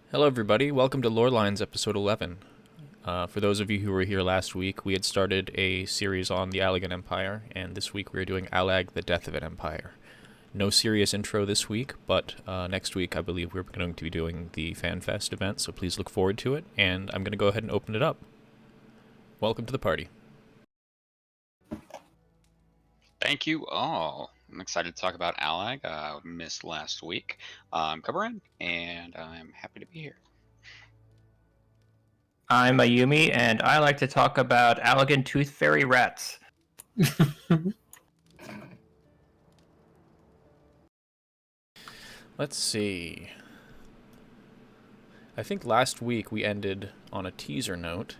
Hello, everybody. Welcome to Lorelines episode 11. For those of you who were here last week, we had started a series on the Allagan Empire, and this week we are doing Allag, the Death of an Empire. No serious intro this week, but next week I believe we're going to be doing the FanFest event, so please look forward to it, and I'm going to go ahead and open it up. Welcome to the party. Thank you all. I'm excited to talk about Allag. Missed last week. I'm covering, and I'm happy to be here. I'm Ayumi, and I like to talk about Allagan Tooth Fairy rats. Let's see. I think last week we ended on a teaser note.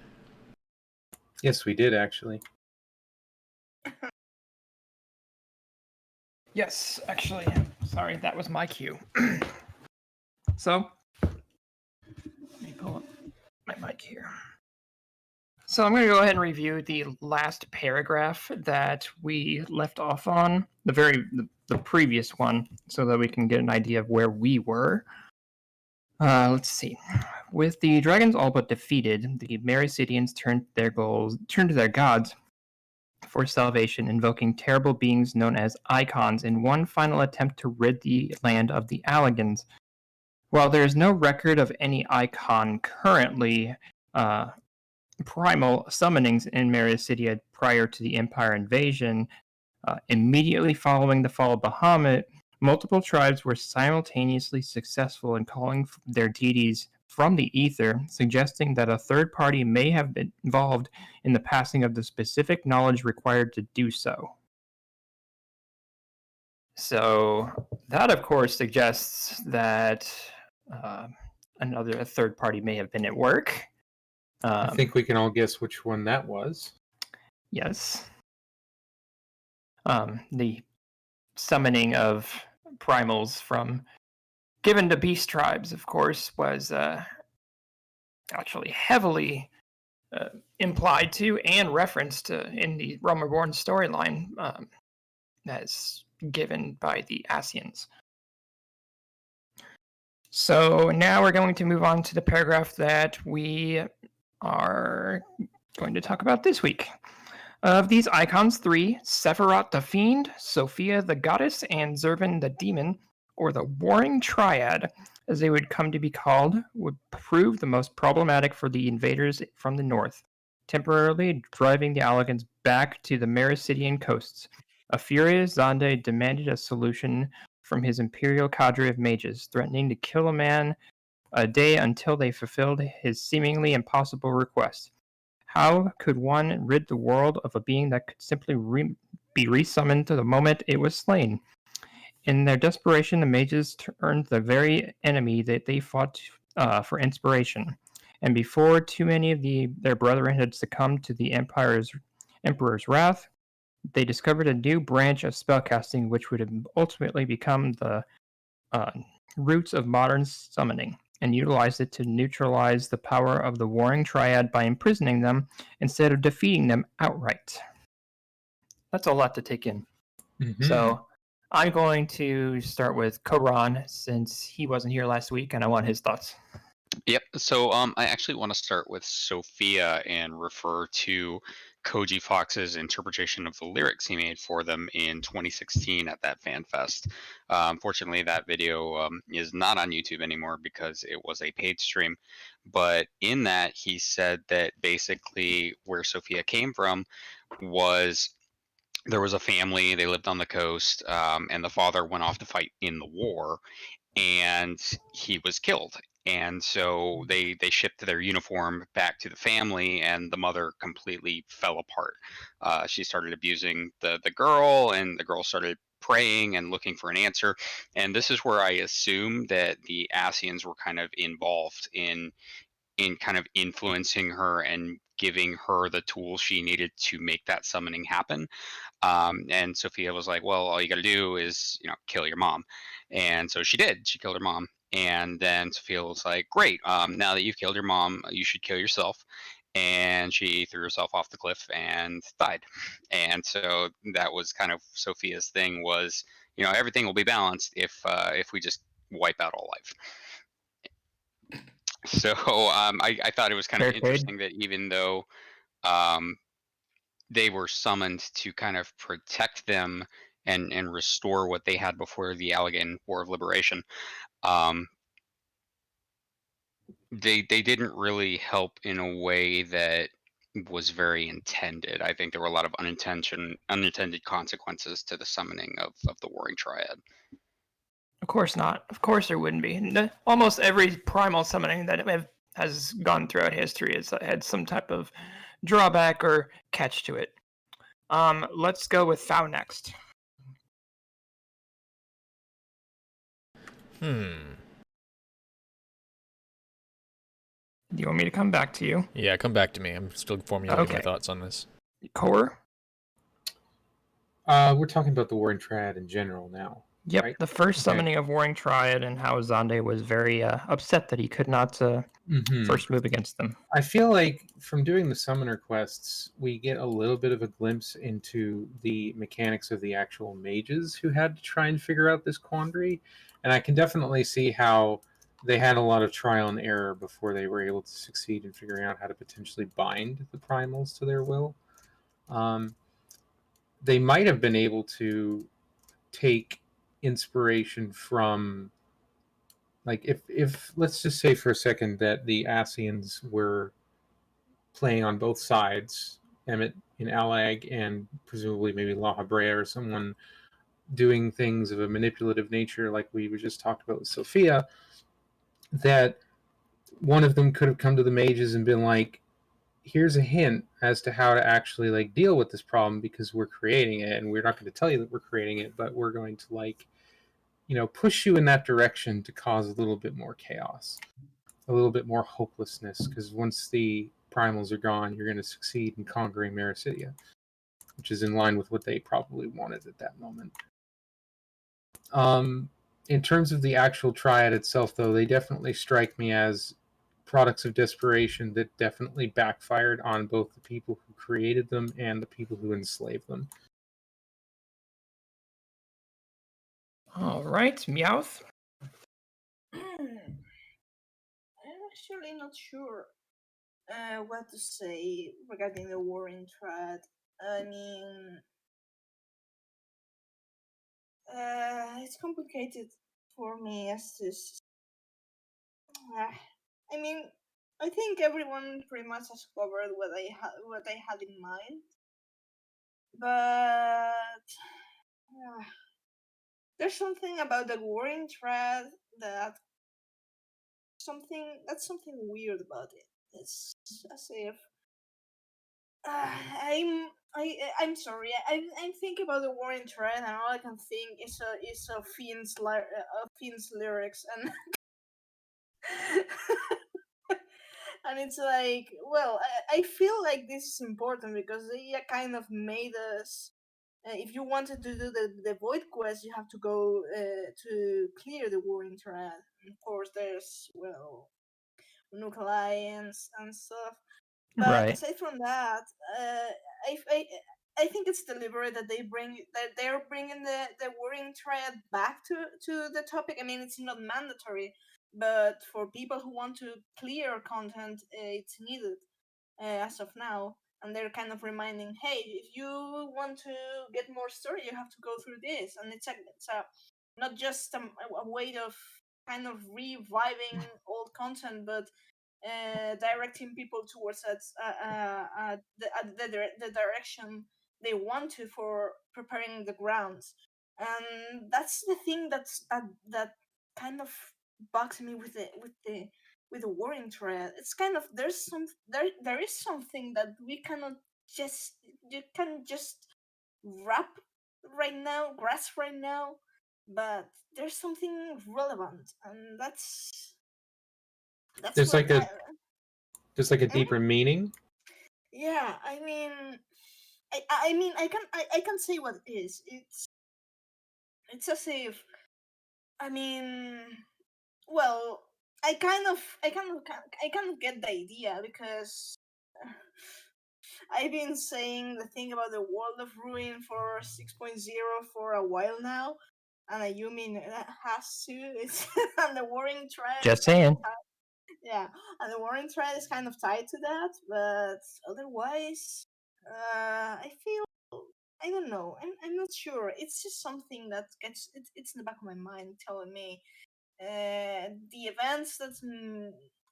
Yes, we did actually. Yes, actually. Sorry, that was my cue. So, let me pull up my mic here. So I'm going to go ahead and review the last paragraph that we left off on, the previous one, so that we can get an idea of where we were. Let's see. With the dragons all but defeated, the Meridians turned to their gods for salvation, invoking terrible beings known as icons in one final attempt to rid the land of the Allagans. While there is no record of any icon currently primal summonings in Meridia prior to the Empire invasion, immediately following the fall of Bahamut, multiple tribes were simultaneously successful in calling their deities from the ether, suggesting that a third party may have been involved in the passing of the specific knowledge required to do so. So that, of course, suggests that a third party may have been at work. I think we can all guess which one that was. Yes. The summoning of primals given to beast tribes, of course, was actually heavily implied to and referenced in the Realm Reborn storyline as given by the Asians. So now we're going to move on to the paragraph that we are going to talk about this week. Of these icons, 3, Sephiroth the Fiend, Sophia the Goddess, and Zervan the Demon, or the Warring Triad, as they would come to be called, would prove the most problematic for the invaders from the north, temporarily driving the Allagans back to the Meridian coasts. A furious Zonde demanded a solution from his imperial cadre of mages, threatening to kill a man a day until they fulfilled his seemingly impossible request. How could one rid the world of a being that could simply be resummoned to the moment it was slain? In their desperation, the mages turned the very enemy that they fought for inspiration. And before too many of their brethren had succumbed to the Emperor's wrath, they discovered a new branch of spellcasting which would ultimately become the roots of modern summoning, and utilized it to neutralize the power of the Warring Triad by imprisoning them instead of defeating them outright. That's a lot to take in. Mm-hmm. So I'm going to start with Koran, since he wasn't here last week, and I want his thoughts. Yep. So I actually want to start with Sophia and refer to Koji Fox's interpretation of the lyrics he made for them in 2016 at that fan fest. Unfortunately, that video is not on YouTube anymore because it was a paid stream. But in that, he said that basically where Sophia came from was there was a family, they lived on the coast, and the father went off to fight in the war, and he was killed. And so they shipped their uniform back to the family, and the mother completely fell apart. She started abusing the girl, and the girl started praying and looking for an answer. And this is where I assume that the Asians were kind of involved in kind of influencing her and giving her the tools she needed to make that summoning happen. And Sophia was like, well, all you got to do is, kill your mom. And so she did. She killed her mom. And then Sophia was like, great. Now that you've killed your mom, you should kill yourself. And she threw herself off the cliff and died. And so that was kind of Sophia's thing was, everything will be balanced if we just wipe out all life. So I thought it was kind of Fair trade. interesting that even though they were summoned to kind of protect them and restore what they had before the Allag War of Liberation, they didn't really help in a way that was very intended. I think there were a lot of unintended consequences to the summoning of the Warring Triad. Of course not. Of course there wouldn't be. Almost every primal summoning that has gone throughout history has had some type of drawback or catch to it. Let's go with Thou next. Do you want me to come back to you? Yeah, come back to me. I'm still formulating my thoughts on this. Core? We're talking about the Warring Triad in general now. Yep, right? the first summoning of Warring Triad and how Zonde was very upset that he could not first move against them. I feel like from doing the summoner quests, we get a little bit of a glimpse into the mechanics of the actual mages who had to try and figure out this quandary. And I can definitely see how they had a lot of trial and error before they were able to succeed in figuring out how to potentially bind the primals to their will. They might have been able to take inspiration from, like, if let's just say for a second that the Asians were playing on both sides, Emmett in Allag and presumably maybe La Habrea or someone doing things of a manipulative nature like we just talked about with Sophia, that one of them could have come to the mages and been like, here's a hint as to how to actually like deal with this problem, because we're creating it and we're not going to tell you that we're creating it, but we're going to like, push you in that direction to cause a little bit more chaos, a little bit more hopelessness, because once the primals are gone, you're going to succeed in conquering Meridia, which is in line with what they probably wanted at that moment. In terms of the actual triad itself, though, they definitely strike me as products of desperation that definitely backfired on both the people who created them and the people who enslaved them. All right, Meowth. I'm actually not sure what to say regarding the Warring Triad. I mean, it's complicated for me as this. I mean, I think everyone pretty much has covered what I had in mind, but there's something about the Warring Triad that's something weird about it. It's as if I'm sorry. I'm thinking about the Warring Triad, and all I can think is a Fiend's lyrics, and and it's like, well, I feel like this is important because they kind of made us. If you wanted to do the Void quest, you have to go to clear the Warring Triad. And of course, there's Nuke Alliance and stuff. But aside from that, I think it's deliberate that they're bringing the Warring Triad back to the topic. I mean, it's not mandatory, but for people who want to clear content, it's needed as of now. And they're kind of reminding, hey, if you want to get more story, you have to go through this. And it's not just a way of kind of reviving old content, but directing people towards the direction they want to for preparing the grounds. And that's the thing that kind of bugs me with the Warring Triad. It's kind of there is something that you can just grasp right now, but there's something relevant, and that's there's like a deeper meaning. Yeah, I mean, I can say what it is. It's as if, I mean, well, I kind of get the idea, because I've been saying the thing about the World of Ruin for 6.0 for a while now, and Ayumi has to. It's and the Warring Triad. Just saying. Yeah, and the Warring thread is kind of tied to that, but otherwise, I feel I don't know. I'm not sure. It's just something that it's in the back of my mind telling me the events that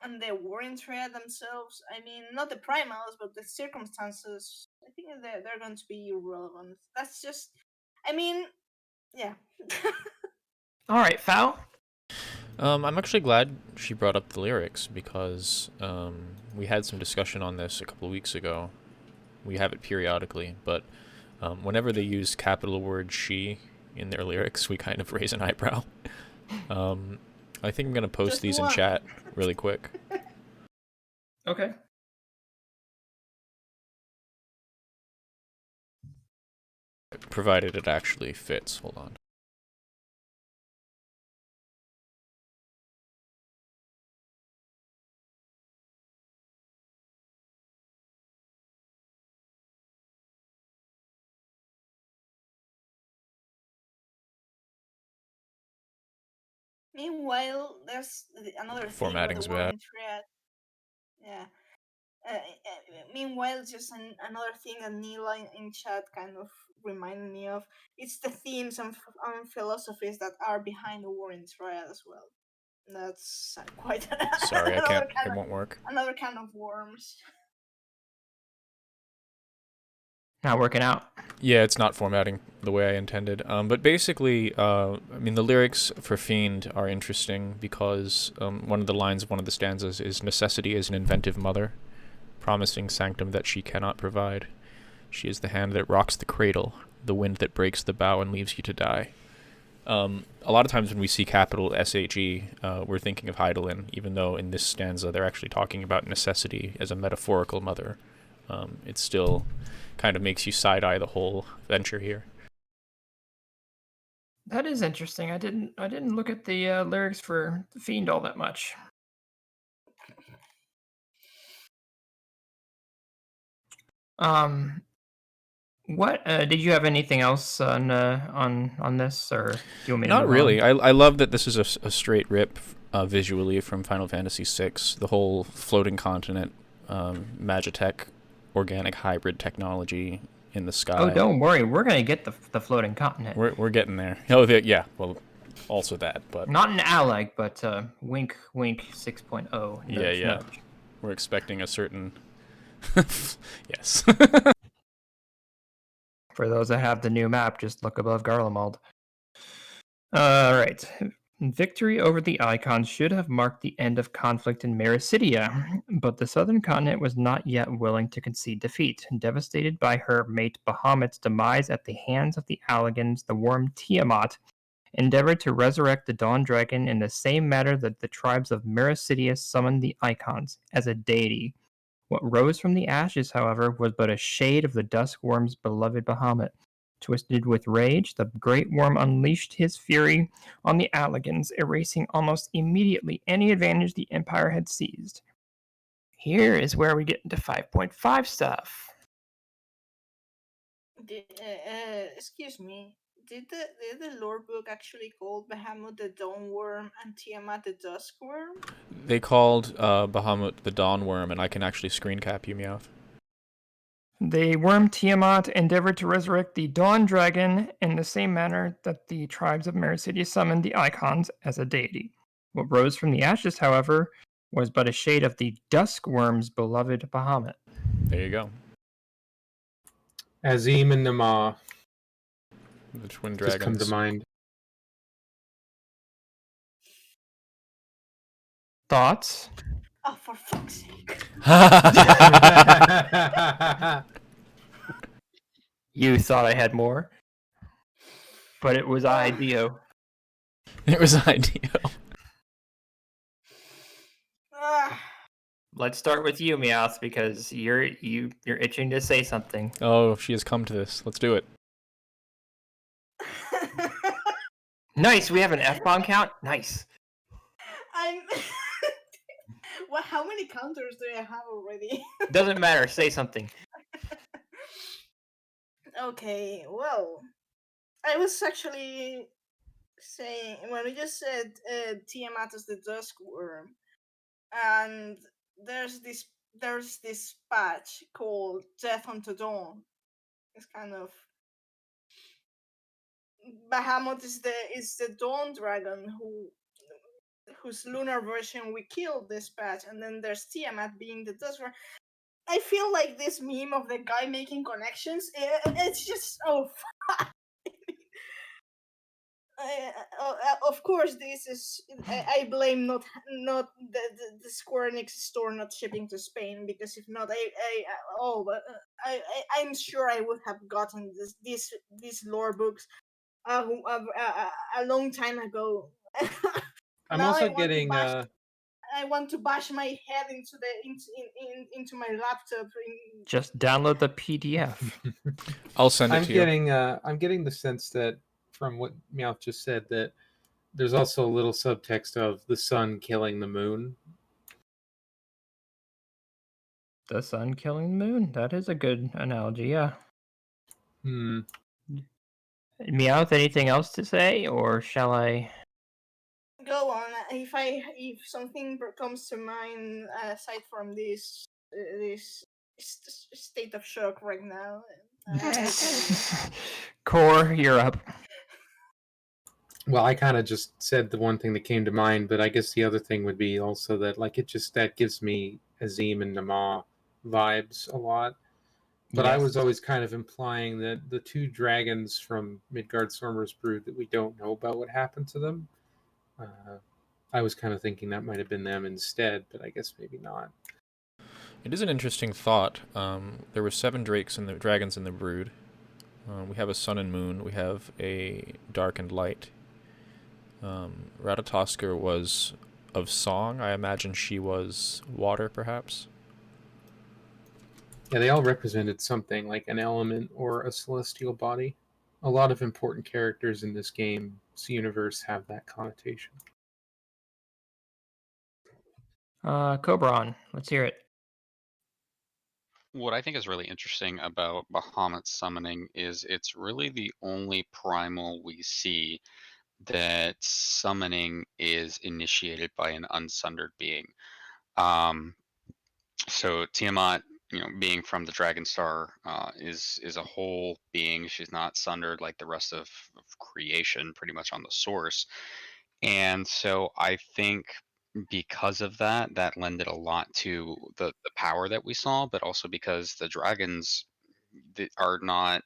and the Warring thread themselves. I mean, not the primals, but the circumstances. I think they're going to be irrelevant. That's just. I mean, yeah. All right, Foul. I'm actually glad she brought up the lyrics because we had some discussion on this a couple of weeks ago. We have it periodically, but whenever they use capital word she in their lyrics, we kind of raise an eyebrow. I think I'm going to post Just these in one. chat really quick. Okay. Provided it actually fits. Hold on. Meanwhile, there's another thing with the Formatting's bad. Warring thread. Yeah. Meanwhile, just another thing that Neela in chat kind of reminded me of. It's the themes and philosophies that are behind the Warring thread as well. That's quite Sorry, I can't. It of, won't work. another kind of worms. Not working out. Yeah, it's not formatting the way I intended. But basically, I mean, the lyrics for Fiend are interesting because one of the lines of one of the stanzas is "Necessity is an inventive mother, promising sanctum that she cannot provide. She is the hand that rocks the cradle, the wind that breaks the bough and leaves you to die." A lot of times when we see capital SHE, we're thinking of Heidelin, even though in this stanza they're actually talking about necessity as a metaphorical mother. It still kind of makes you side-eye the whole venture here. That is interesting. I didn't look at the lyrics for Fiend all that much. What did you have anything else on this, or do you want me to Not move really. on? I love that this is a straight rip visually from Final Fantasy VI. The whole floating continent, Magitech, organic hybrid technology in the sky. Oh, don't worry, we're gonna get the floating continent. We're getting there. Oh, yeah. Well, also that, but Not an Allag, but wink, wink 6.0. yeah, Nudge, yeah. nudge. We're expecting a certain. Yes. For those that have the new map, just look above Garlemald. All right. Victory over the Icons should have marked the end of conflict in Meridia, but the Southern Continent was not yet willing to concede defeat. Devastated by her mate Bahamut's demise at the hands of the Allagans, the worm Tiamat endeavored to resurrect the Dawn Dragon in the same manner that the tribes of Meridia summoned the Icons, as a deity. What rose from the ashes, however, was but a shade of the Dusk Worm's beloved Bahamut. Twisted with rage, the Great Worm unleashed his fury on the Allagans, erasing almost immediately any advantage the Empire had seized. Here is where we get into 5.5 stuff. Excuse me. Did the lore book actually call Bahamut the Dawn Worm and Tiamat the Dusk Worm? They called Bahamut the Dawn Worm, and I can actually screen cap you, Meowth. The worm Tiamat endeavored to resurrect the Dawn Dragon in the same manner that the tribes of Meridia summoned the Icons, as a deity. What rose from the ashes, however, was but a shade of the Dusk Worm's beloved Bahamut. There you go. Azim and Nama The twin just come to dragons. mind. Thoughts? Oh, for fuck's sake. You thought I had more, but it was ideal. It was ideal. Let's start with you, Meowth, because you're itching to say something. Oh, she has come to this. Let's do it. Nice, we have an F-bomb count? Nice. I'm. Well, how many counters do I have already? Doesn't matter, say something. Okay, well, I was actually saying when we just said Tiamat is the Dusk Worm. and there's this patch called Death Unto Dawn. It's kind of Bahamut is the Dawn Dragon whose lunar version we killed this patch, and then there's Tiamat being the Dust Dragon. I feel like this meme of the guy making connections. It's just of course, this is. I blame not the Square Enix store not shipping to Spain, because if not, I'm sure I would have gotten these lore books a long time ago. I'm Now also getting. I want to bash my head into my laptop. Just download the PDF. I'll send it I'm to you. getting. I'm getting the sense that from what Meowth just said that there's also a little subtext of the sun killing the moon. The sun killing the moon. That is a good analogy, yeah. Meowth, anything else to say, or shall I? Go on. If something comes to mind aside from this state of shock right now, Core, you're up. Well, I kind of just said the one thing that came to mind, but I guess the other thing would be also that that gives me Azim and Nama vibes a lot. But I was always kind of implying that the two dragons from Midgard Sormer's brood that we don't know about what happened to them, I was kind of thinking that might have been them instead, but I guess maybe not. It is an interesting thought. There were 7 dragons in the brood. We have a sun and moon. We have a dark and light. Ratatoskr was of song. I imagine she was water, perhaps. Yeah, they all represented something, like an element or a celestial body. A lot of important characters in this game's universe have that connotation. Cobron, let's hear it. What I think is really interesting about Bahamut's summoning is it's really the only primal we see that summoning is initiated by an unsundered being. So Tiamat, being from the Dragon Star, is a whole being. She's not sundered like the rest of creation, pretty much on the source. And so I think because of that, that lended a lot to the power that we saw, but also because the dragons are not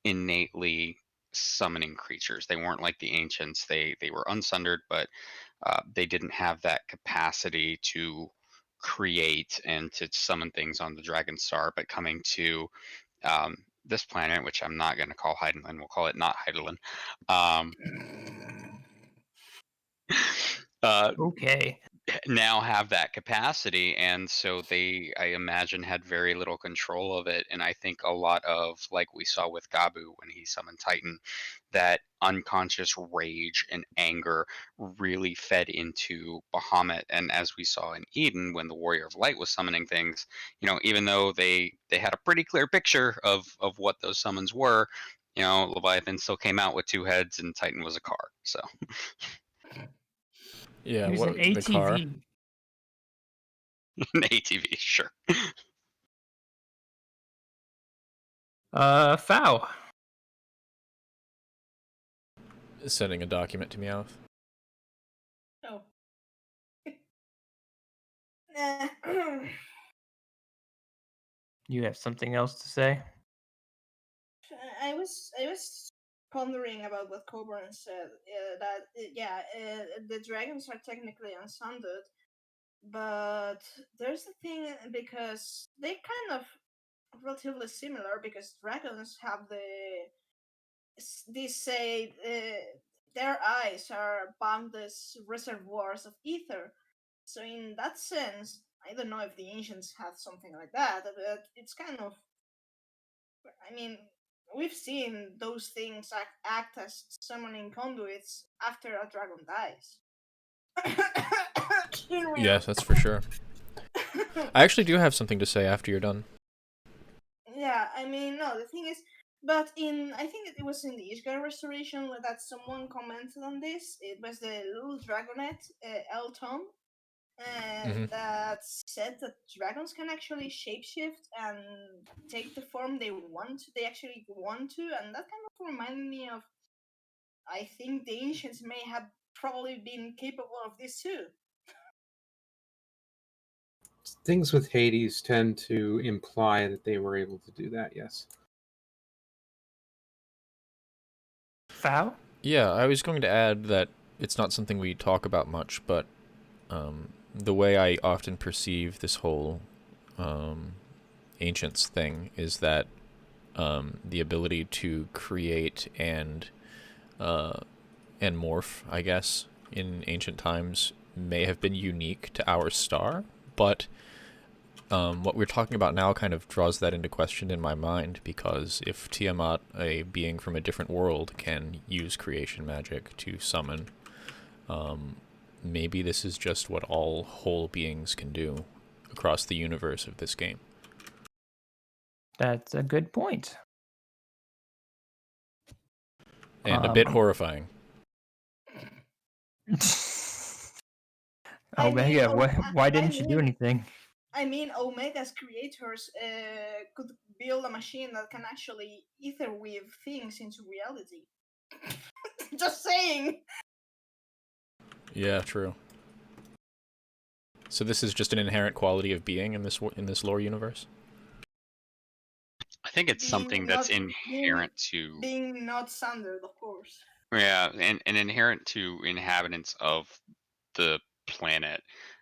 innately summoning creatures. They weren't like the ancients. They were unsundered, but they didn't have that capacity to create and to summon things on the Dragon Star. But coming to this planet, which I'm not going to call Heidelin, we'll call it not Heidelin. Okay. Now have that capacity, and so they, I imagine, had very little control of it. And I think a lot of, like we saw with Gabu when he summoned Titan, that unconscious rage and anger really fed into Bahamut. And as we saw in Eden when the Warrior of Light was summoning things, even though they had a pretty clear picture of what those summons were, Leviathan still came out with 2 heads and Titan was a car. So Yeah, Here's an the car. ATV. an ATV, sure. Fow. Sending a document to Meowth. Oh. You have something else to say? I was pondering about what Coburn said. The dragons are technically unsundered, but there's the thing, because they kind of relatively similar, because dragons have their eyes are boundless reservoirs of ether. So in that sense, I don't know if the ancients had something like that, but it's kind of, I mean, we've seen those things act as summoning conduits after a dragon dies. Yes, that's for sure. I actually do have something to say after you're done. Yeah, I mean, no, the thing is, but I think it was in the Ishgard restoration that someone commented on this. It was the little dragonet, Elton. that said that dragons can actually shapeshift and take the form they want. They actually want to, and that kind of reminded me of. I think the ancients may have probably been capable of this too. Things with Hades tend to imply that they were able to do that, yes. Foul? Yeah, I was going to add that it's not something we talk about much, but the way I often perceive this whole ancients thing is that the ability to create and morph, I guess, in ancient times may have been unique to our star, but what we're talking about now kind of draws that into question in my mind, because if Tiamat, a being from a different world, can use creation magic to summon, maybe this is just what all whole beings can do across the universe of this game. That's a good point. And a bit horrifying. Omega, why didn't I you do mean- anything? I mean, Omega's creators could build a machine that can actually ether weave things into reality. Just saying. Yeah, true. So this is just an inherent quality of being in this lore universe? I think it's something that's inherent to being not standard, of course. yeah, and inherent to inhabitants of the planet.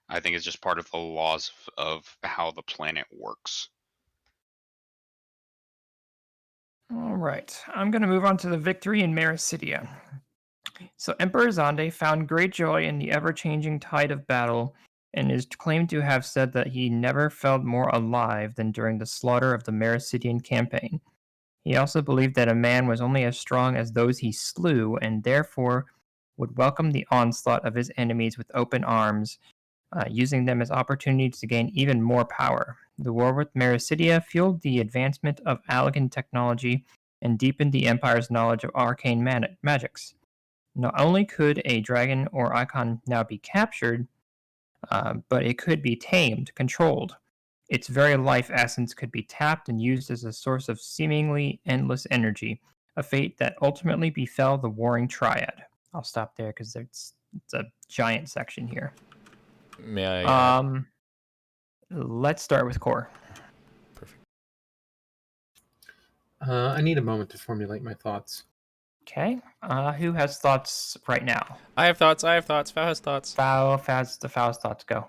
I think it's just part of the laws of how the planet works. All right, I'm going to move on to the victory in Meridia. So Emperor Zonde found great joy in the ever-changing tide of battle, and is claimed to have said that he never felt more alive than during the slaughter of the Meridian campaign. He also believed that a man was only as strong as those he slew, and therefore would welcome the onslaught of his enemies with open arms, using them as opportunities to gain even more power. The war with Meridia fueled the advancement of Allagan technology and deepened the Empire's knowledge of arcane magics. Not only could a dragon or icon now be captured, but it could be tamed, controlled. Its very life essence could be tapped and used as a source of seemingly endless energy, a fate that ultimately befell the Warring Triad. I'll stop there because it's a giant section here. May I add? Let's start with Core. Perfect. I need a moment to formulate my thoughts. Okay. Who has thoughts right now? I have thoughts. Foul has thoughts. Foul's thoughts go.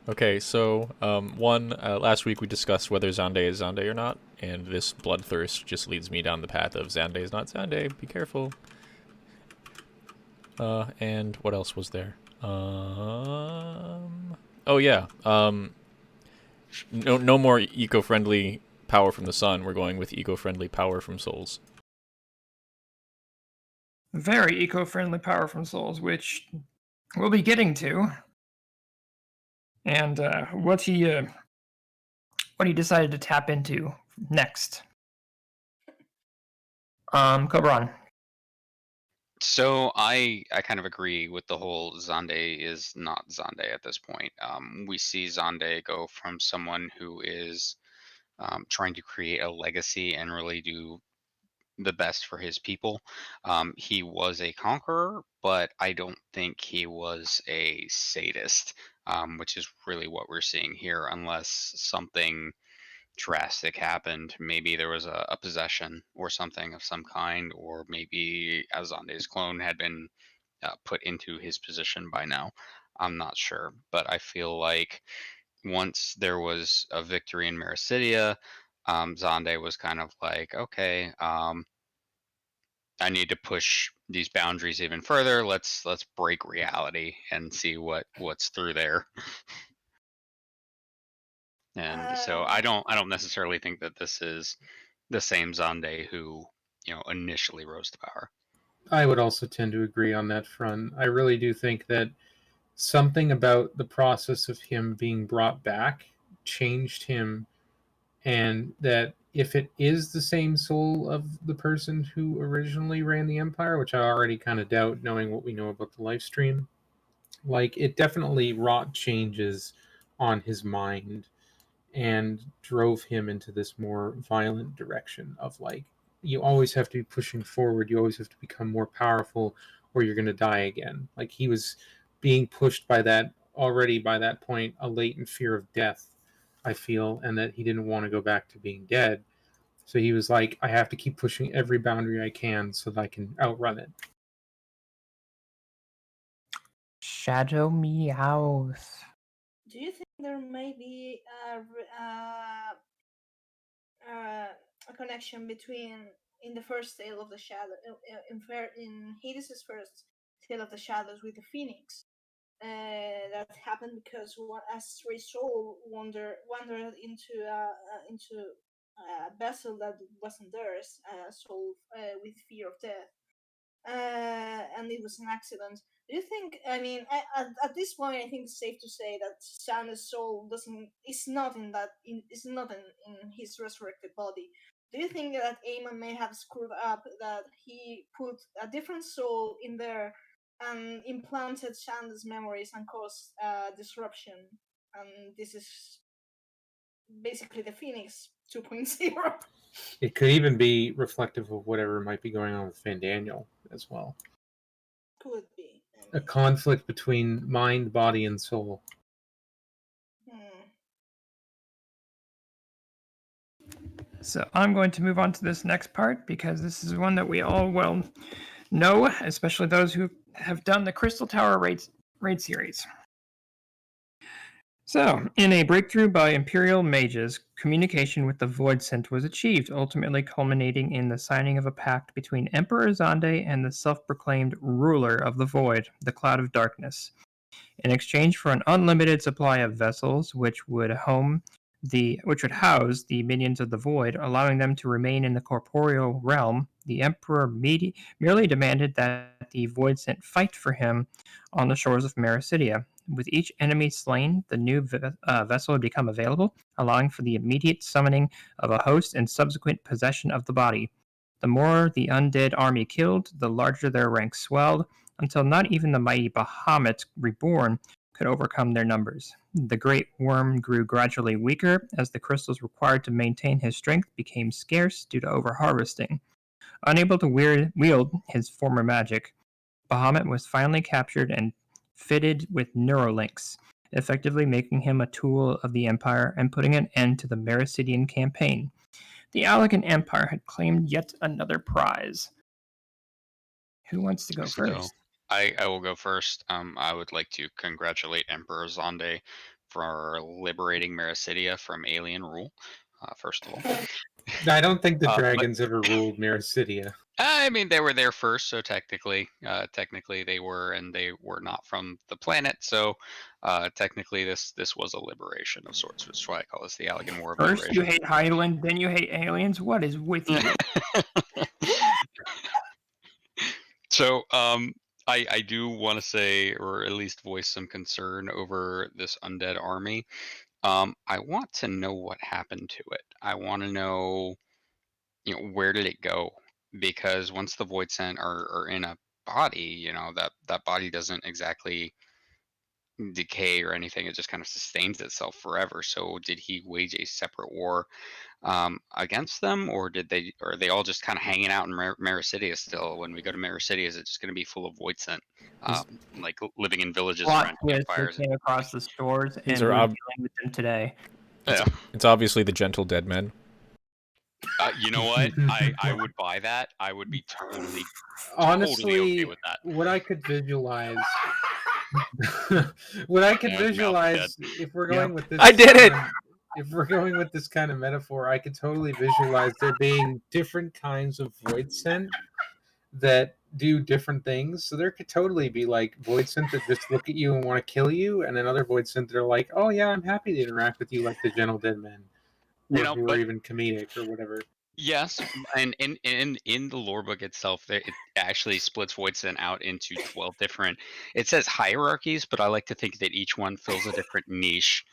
Okay, so last week we discussed whether Zonde is Zonde or not, and this bloodthirst just leads me down the path of Zonde is not Zonde. Be careful. And what else was there? Oh yeah. No more eco-friendly power from the sun. We're going with eco-friendly power from souls. Very eco-friendly power from souls, which we'll be getting to. And what he decided to tap into next. Cobran. So I kind of agree with the whole Zonde is not Zonde at this point. We see Zonde go from someone who is trying to create a legacy and really do the best for his people. He was a conqueror, but I don't think he was a sadist, which is really what we're seeing here, unless something drastic happened. Maybe there was a possession or something of some kind, or maybe Azande's clone had been put into his position by now. I'm not sure, but I feel like once there was a victory in Meridia, Zonde was kind of like, okay, I need to push these boundaries even further. Let's break reality and see what's through there. And so I don't necessarily think that this is the same Zonde who, initially rose to power. I would also tend to agree on that front. I really do think that something about the process of him being brought back changed him, and that if it is the same soul of the person who originally ran the Empire, which I already kind of doubt knowing what we know about the live stream, Like, it definitely wrought changes on his mind and drove him into this more violent direction of, like, you always have to be pushing forward, you always have to become more powerful, or you're going to die again. Like, he was being pushed by that already, by that point, a latent fear of death, I feel, and that he didn't want to go back to being dead. So he was like, I have to keep pushing every boundary I can so that I can outrun it. Shadow Meowth. Do you think there may be a connection between in the first tale of the shadow in Hades' first tale of the shadows with the phoenix that happened because a stray soul wandered into a vessel that wasn't theirs, a soul with fear of death, and it was an accident. Do you think? I mean, at this point, I think it's safe to say that Santa's soul is not in his resurrected body. Do you think that Aemon may have screwed up, that he put a different soul in there and implanted Santa's memories and caused disruption? And this is basically the Phoenix 2.0. It could even be reflective of whatever might be going on with Fandaniel as well. Could be. A conflict between mind, body, and soul. So I'm going to move on to this next part because this is one that we all well know, especially those who have done the Crystal Tower raid series. So, in a breakthrough by Imperial mages, communication with the Void Sent was achieved, ultimately culminating in the signing of a pact between Emperor Zonde and the self-proclaimed ruler of the Void, the Cloud of Darkness. In exchange for an unlimited supply of vessels, which would house the minions of the Void, allowing them to remain in the corporeal realm, the Emperor merely demanded that the Void Sent fight for him on the shores of Meridia. With each enemy slain, the new vessel would become available, allowing for the immediate summoning of a host and subsequent possession of the body. The more the undead army killed, the larger their ranks swelled, until not even the mighty Bahamut reborn could overcome their numbers. The great worm grew gradually weaker as the crystals required to maintain his strength became scarce due to overharvesting. Unable to wield his former magic, Bahamut was finally captured and fitted with neurolinks, effectively making him a tool of the Empire and putting an end to the Meridian campaign. The Allag Empire had claimed yet another prize. Who wants to go first? I will go first. I would like to congratulate Emperor Zonde for liberating Meridia from alien rule, first of all. I don't think the dragons ever ruled Meridia. I mean, they were there first, so technically they were, and they were not from the planet. So technically, this was a liberation of sorts, which is why I call this the Allag War of First Liberation. you hate Highland, then you hate aliens. What is with you? So I do want to say, or at least voice some concern over this undead army. I want to know what happened to it. I want to know, where did it go? Because once the Void Sent are in a body, that body doesn't exactly decay or anything. It just kind of sustains itself forever. So did he wage a separate war against them, or are they all just kind of hanging out in Meridia still? When we go to Meridia, is it just going to be full of Void Sent, like living in villages Plot around twist, campfires? they came across the stores, These and are we're dealing with them today. It's obviously the gentle dead men. You know what? I would buy that. I would be totally Honestly, okay with that. what I could visualize, if we're going with this, I did it! If we're going with this kind of metaphor, I could totally visualize there being different kinds of Void Sent that do different things. So there could totally be like Void Sent that just look at you and want to kill you, and then other Void Sent that are like, oh yeah, I'm happy to interact with you, like the Gentle Dead Men, who are even comedic or whatever. Yes, and in the lore book itself, it actually splits Void Sent out into 12 different. It says hierarchies, but I like to think that each one fills a different niche.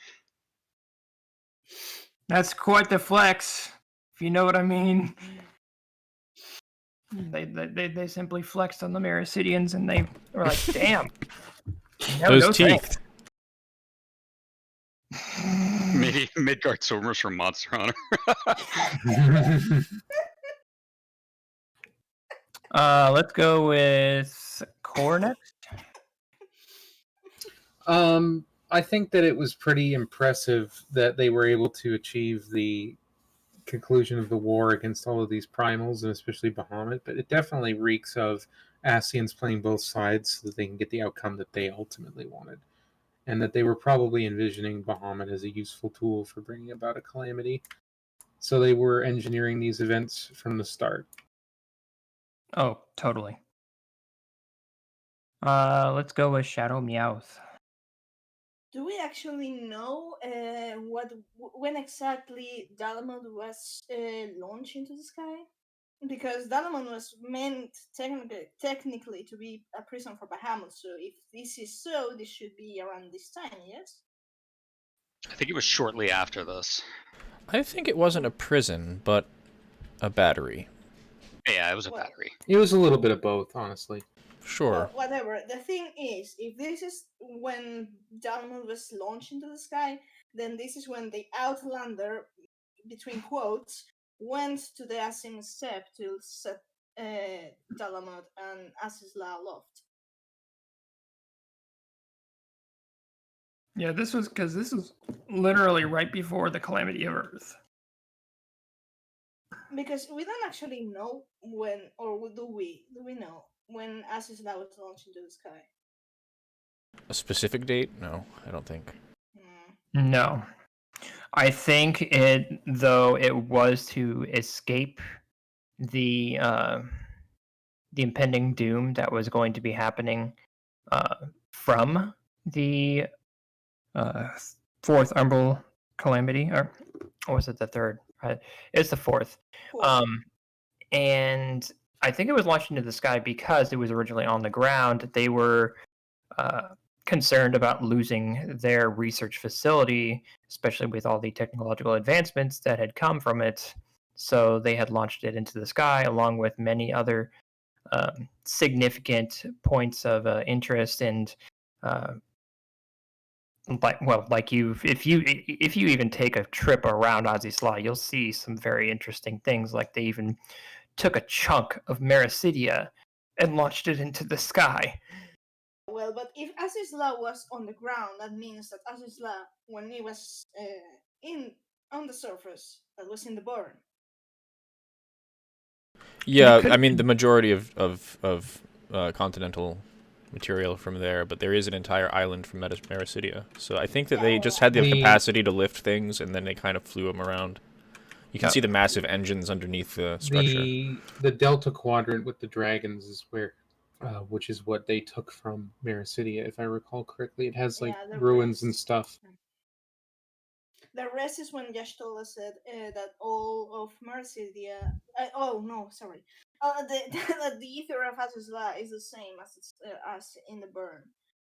That's quite the flex, if you know what I mean. They simply flexed on the Meridians, and they were like, "Damn, No, Those no teeth. thanks. Maybe Midgard Swimmers from Monster Hunter. Let's go with Core next. I think that it was pretty impressive that they were able to achieve the conclusion of the war against all of these primals, and especially Bahamut, but it definitely reeks of Ascians playing both sides so that they can get the outcome that they ultimately wanted. And that they were probably envisioning Bahamut as a useful tool for bringing about a calamity. So they were engineering these events from the start. Oh, totally. Let's go with Shadow Meowth. Do we actually know when exactly Dalamud was launched into the sky? Because Dalamud was meant technically to be a prison for Bahamut. So if this is so, this should be around this time, yes? I think it was shortly after this. I think it wasn't a prison, but a battery. Yeah, it was a Well- battery. It was a little bit of both, honestly. Sure. Well, whatever. The thing is, if this is when Dalamud was launched into the sky, then this is when the Outlander, between quotes, went to the Asim step to set Dalamud and Azizla aloft. Yeah, this was literally right before the Calamity of Earth. Because we don't actually know when, or do we? Do we know when Azizla was launched into the sky? A specific date? No, I don't think. No. I think it was to escape the impending doom that was going to be happening from the fourth Umbral Calamity, or was it the third? It's the fourth. Cool. And I think it was launched into the sky because it was originally on the ground. They were concerned about losing their research facility, especially with all the technological advancements that had come from it. So they had launched it into the sky along with many other significant points of interest and if you even take a trip around Azizla, you'll see some very interesting things. Like they even took a chunk of Meridia and launched it into the sky. Well, but if Azizla was on the ground, that means that Azizla, when he was on the surface, that was in the burn. Yeah, I mean the majority of continental material from there, but there is an entire island from Meridia. So I think that they just had the capacity to lift things, and then they kind of flew them around. You can see the massive engines underneath the structure. The Delta Quadrant with the dragons is where, which is what they took from Meridia, if I recall correctly. It has like ruins and stuff. The rest is when Yashtola said that all of Meridia. The ether of Azizla is the same as in the burn,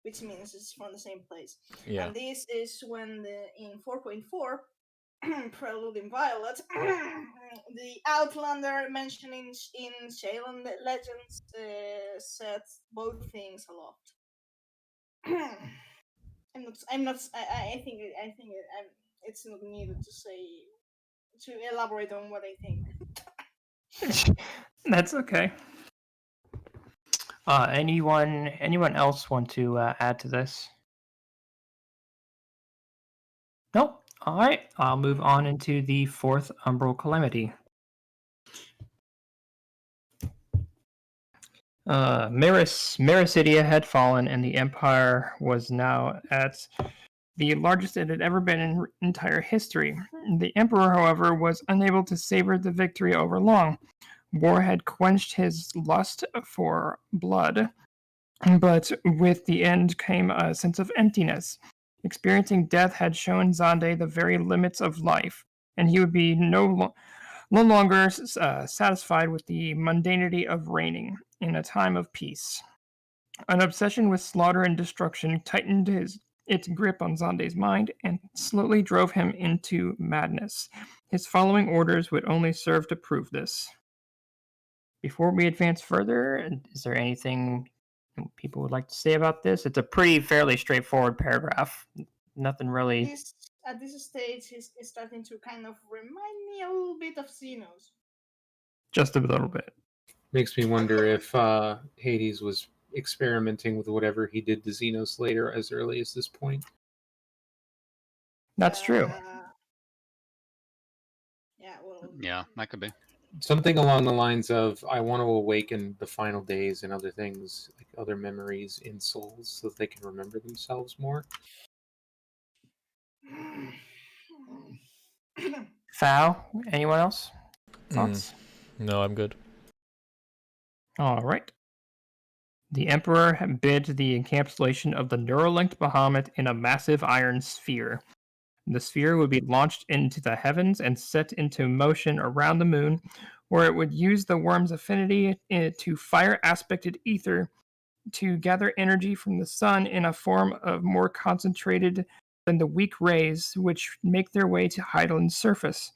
which means it's from the same place. Yeah. And this is when in 4.4, Prelude in Violet, the Outlander mentioned in Shalan Legends sets both things aloft. I think it's not needed to elaborate on what I think. That's okay. Anyone else want to add to this? Nope. All right. I'll move on into the fourth Umbral Calamity. Meridia had fallen, and the Empire was now at the largest it had ever been in entire history. The Emperor, however, was unable to savor the victory over long. War had quenched his lust for blood, but with the end came a sense of emptiness. Experiencing death had shown Zonde the very limits of life, and he would be no longer satisfied with the mundanity of reigning in a time of peace. An obsession with slaughter and destruction tightened its grip on Zonde's mind and slowly drove him into madness. His following orders would only serve to prove this. Before we advance further, is there anything people would like to say about this? It's a pretty fairly straightforward paragraph. Nothing really. This at this stage is starting to kind of remind me a little bit of Xenos. Just a little bit. Makes me wonder if Hades was experimenting with whatever he did to Zenos later as early as this point. That's true. Yeah, well. Yeah, that could be. Something along the lines of, I want to awaken the final days and other things, like other memories in souls, so that they can remember themselves more. Foul, anyone else? Thoughts? No, I'm good. All right. The Emperor bid the encapsulation of the neuralinked Bahamut in a massive iron sphere. The sphere would be launched into the heavens and set into motion around the moon, where it would use the worm's affinity to fire-aspected ether to gather energy from the sun in a form of more concentrated than the weak rays which make their way to Heideland's surface.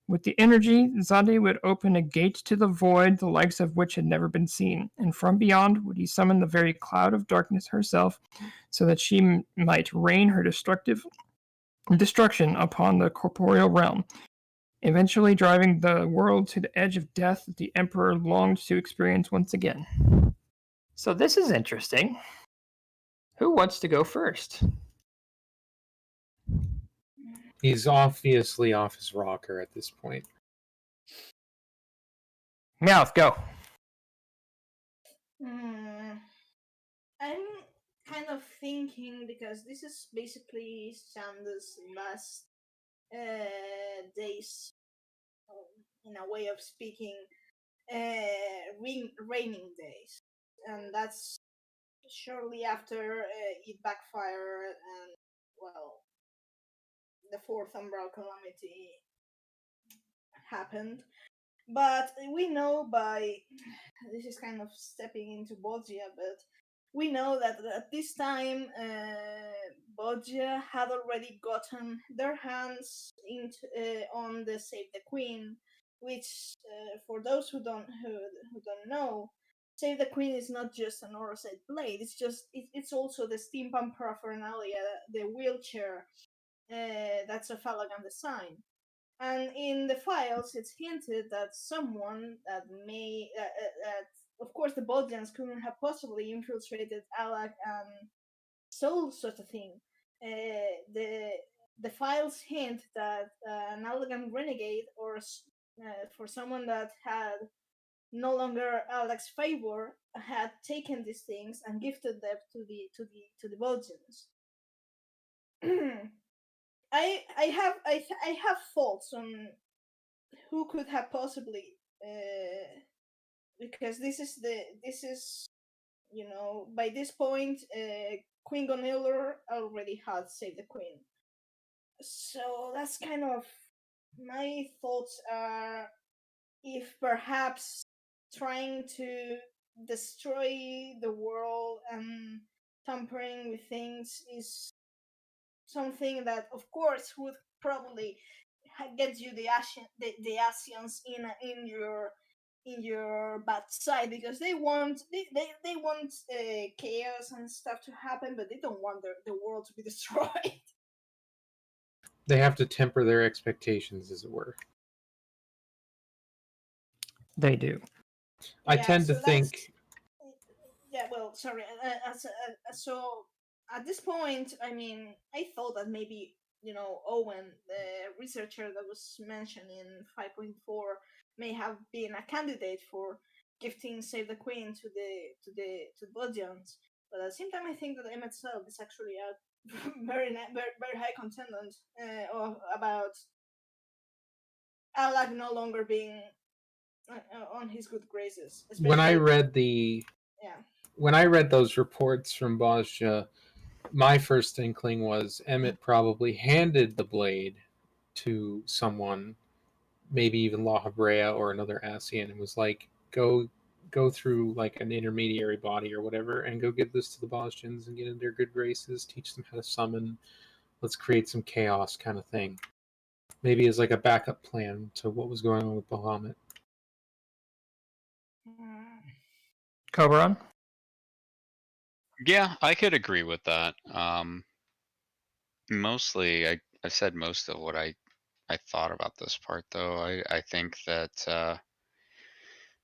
With the energy, Zonde would open a gate to the void, the likes of which had never been seen, and from beyond would he summon the very cloud of darkness herself, so that she might rain her destruction upon the corporeal realm, eventually driving the world to the edge of death that the Emperor longed to experience once again. So this is interesting. Who wants to go first? He's obviously off his rocker at this point. Meowth, go. I'm kind of thinking, because this is basically Shanda's last days, in a way of speaking, raining days, and that's shortly after it backfired, and well, the fourth Umbral Calamity happened. But we know this is kind of stepping into Bodgia, but we know that at this time Bodgia had already gotten their hands on the Save the Queen, which for those who don't know, Save the Queen is not just an Orosite blade. It's also the steampunk paraphernalia, the wheelchair that's a Falagan design. And in the files, it's hinted that someone that may, of course, the Bodjans couldn't have possibly infiltrated Allag and stole such a thing. The files hint that an Allagan renegade, or for someone that had no longer Allag's favor, had taken these things and gifted them to the Bodjans. I have thoughts on who could have possibly, because this is by this point Queen Gonilor already had saved the Queen, so that's kind of my thoughts are, if perhaps trying to destroy the world and tampering with things is something that, of course, would probably get you the Asians in your bad side, because they want chaos and stuff to happen, but they don't want the world to be destroyed. They have to temper their expectations, as it were. They do. I tend to think. Yeah, well, sorry. So at this point, I mean, I thought that maybe Owen, the researcher that was mentioned in 5.4, may have been a candidate for gifting Save the Queen to the Bodjans. But at the same time, I think that Emmet Self is actually a very high contendant about Allag no longer being on his good graces. When I read when I read those reports from Bodgia, my first inkling was Emmett probably handed the blade to someone, maybe even La Habrea or another Asian, and was like, go through like an intermediary body or whatever, and go give this to the Bodgians and get in their good graces, teach them how to summon, let's create some chaos kind of thing. Maybe as like a backup plan to what was going on with Bahamut. Coberon? Yeah, I could agree with that. Mostly, I said most of what I thought about this part, though. I think that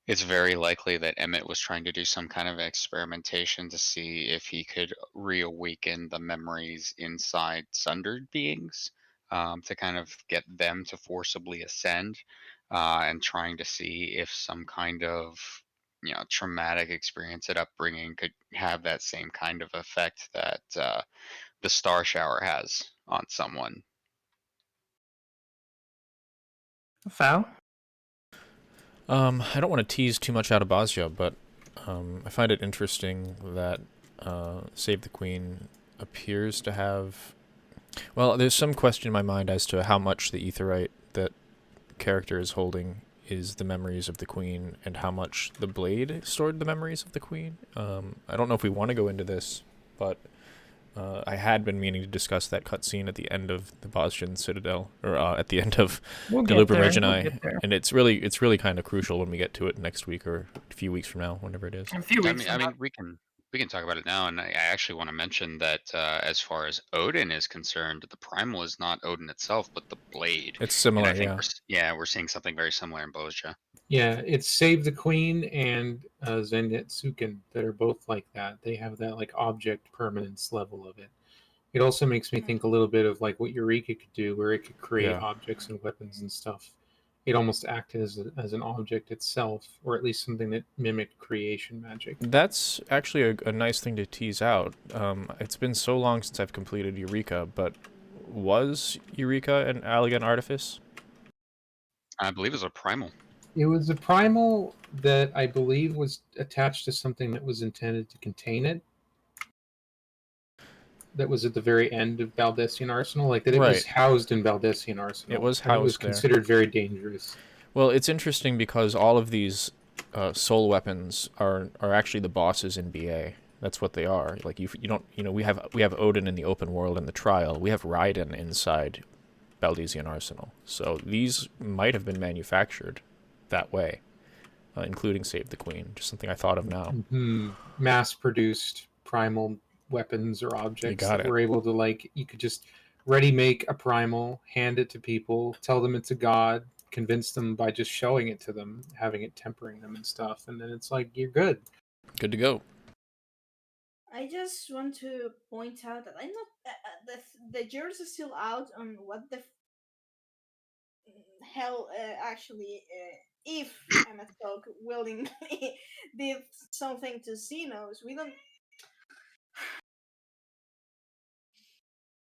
it's very likely that Emmett was trying to do some kind of experimentation to see if he could reawaken the memories inside sundered beings, to kind of get them to forcibly ascend, and trying to see if some kind of traumatic experience at upbringing could have that same kind of effect that the star shower has on someone. Foul? I don't want to tease too much out of Bosnia, but I find it interesting that Save the Queen appears to have. Well, there's some question in my mind as to how much the aetherite that character is holding is the memories of the Queen, and how much the blade stored the memories of the Queen. I don't know if we want to go into this, but I had been meaning to discuss that cutscene at the end of the Bosnian Citadel, or at the end of We'll Delubrum get Reginae, there. and it's really kind of crucial when we get to it next week or a few weeks from now, whenever it is. A few I weeks mean, from now. we can talk about it now, and I actually want to mention that as far as Odin is concerned, the primal is not Odin itself, but the blade. It's And similar, I think yeah. we're seeing something very similar in Bozja. Yeah, it's Save the Queen and Zenitsuken that are both like that. They have that like object permanence level of it. It also makes me think a little bit of like what Eureka could do, where it could create Yeah. objects and weapons and stuff. It almost acted as an object itself, or at least something that mimicked creation magic. That's actually a nice thing to tease out. It's been so long since I've completed Eureka, but was Eureka an Allag artifice? I believe it's a primal. It was a primal that I believe was attached to something that was intended to contain it. That was at the very end of Baldessian Arsenal, like that it was Right. housed in Baldessian Arsenal. It was and it was housed there. considered very dangerous. Well, it's interesting because all of these soul weapons are actually the bosses in BA. That's what they are. Like you don't we have Odin in the open world in the trial. We have Raiden inside Baldessian Arsenal. So these might have been manufactured that way, including Save the Queen. Just something I thought of now. Mm-hmm. Mass-produced primal weapons or objects that were able to, like, you could just ready make a primal, hand it to people, tell them it's a god, convince them by just showing it to them, having it tempering them and stuff, and then it's like you're good. Good to go. I just want to point out that I'm not. The jury's is still out on what the hell actually, if MacLeod willingly did something to Xenos. We don't.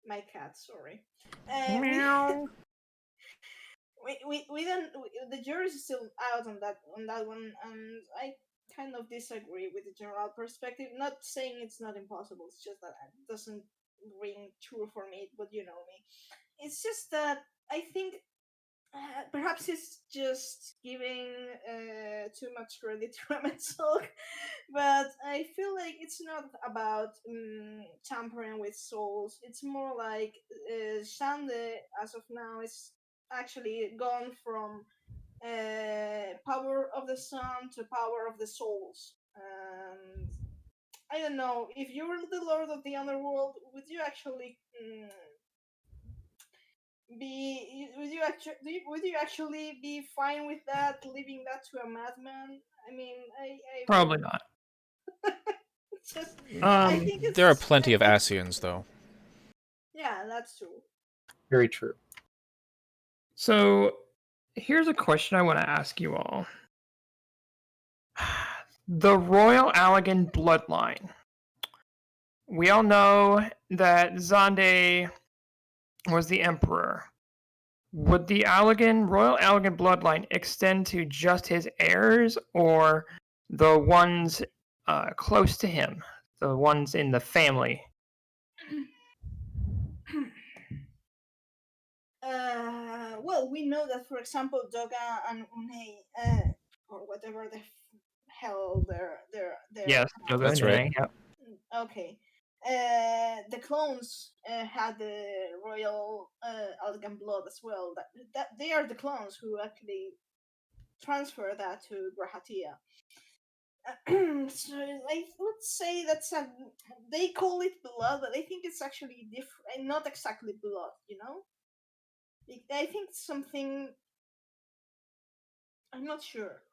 My cat, sorry. Meow. We don't. The jury is still out on that one, and I kind of disagree with the general perspective. Not saying it's not impossible. It's just that it doesn't ring true for me. But you know me. It's just that I think perhaps it's just giving too much credit to Ametsolk, but I feel like it's not about tampering with souls. It's more like Zonde, as of now, is actually gone from power of the sun to power of the souls. And I don't know, if you were the Lord of the Underworld, would you actually would you actually be fine with that, leaving that to a madman? I mean, I Probably not. just I think there are plenty of Asians, though. Yeah, that's true. Very true. So, here's a question I want to ask you all. The Royal Allag bloodline. We all know that Zonde was the emperor. Would the Royal Allag bloodline extend to just his heirs, or the ones close to him, the ones in the family? Well, we know that, for example, Doga and Unhei, or whatever the hell they're Yes, Doga That's and right. Unhei, yep. Okay. The clones had the royal Algan blood as well. That they are the clones who actually transfer that to Grahatia. So I would say they call it blood, but I think it's actually different, not exactly blood. I think it's something. I'm not sure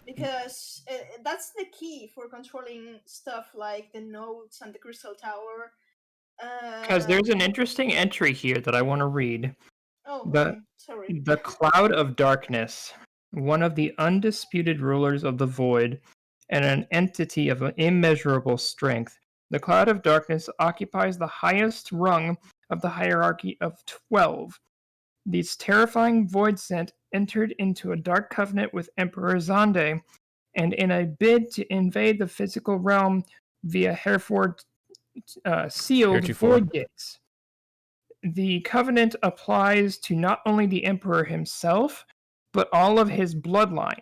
because that's the key for controlling stuff like the nodes and the crystal tower. Because there's an interesting entry here that I want to read. Oh, The okay. Sorry. the Cloud of Darkness, one of the undisputed rulers of the Void, and an entity of immeasurable strength. The Cloud of Darkness occupies the highest rung of the hierarchy of 12. These terrifying Void Sent entered into a dark covenant with Emperor Zonde, and in a bid to invade the physical realm via Hereford sealed Heretofore. Void Gates. The covenant applies to not only the Emperor himself, but all of his bloodline,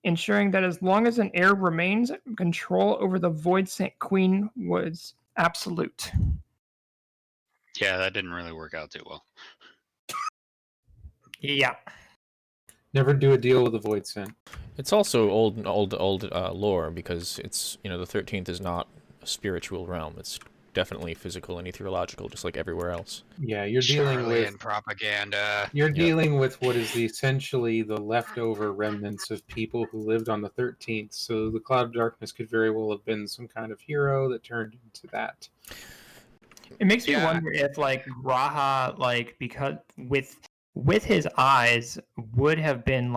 ensuring that as long as an heir remains, control over the Void Sent Queen was absolute. Yeah, that didn't really work out too well. Yeah. Never do a deal with the Void Sent. It's also old lore because it's the 13th is not a spiritual realm. It's definitely physical and ethereological, just like everywhere else. Yeah, you're dealing Charlian with propaganda. You're dealing with what is essentially the leftover remnants of people who lived on the 13th. So the Cloud of Darkness could very well have been some kind of hero that turned into that. It makes me Yeah. wonder if Graha, because with his eyes, would have been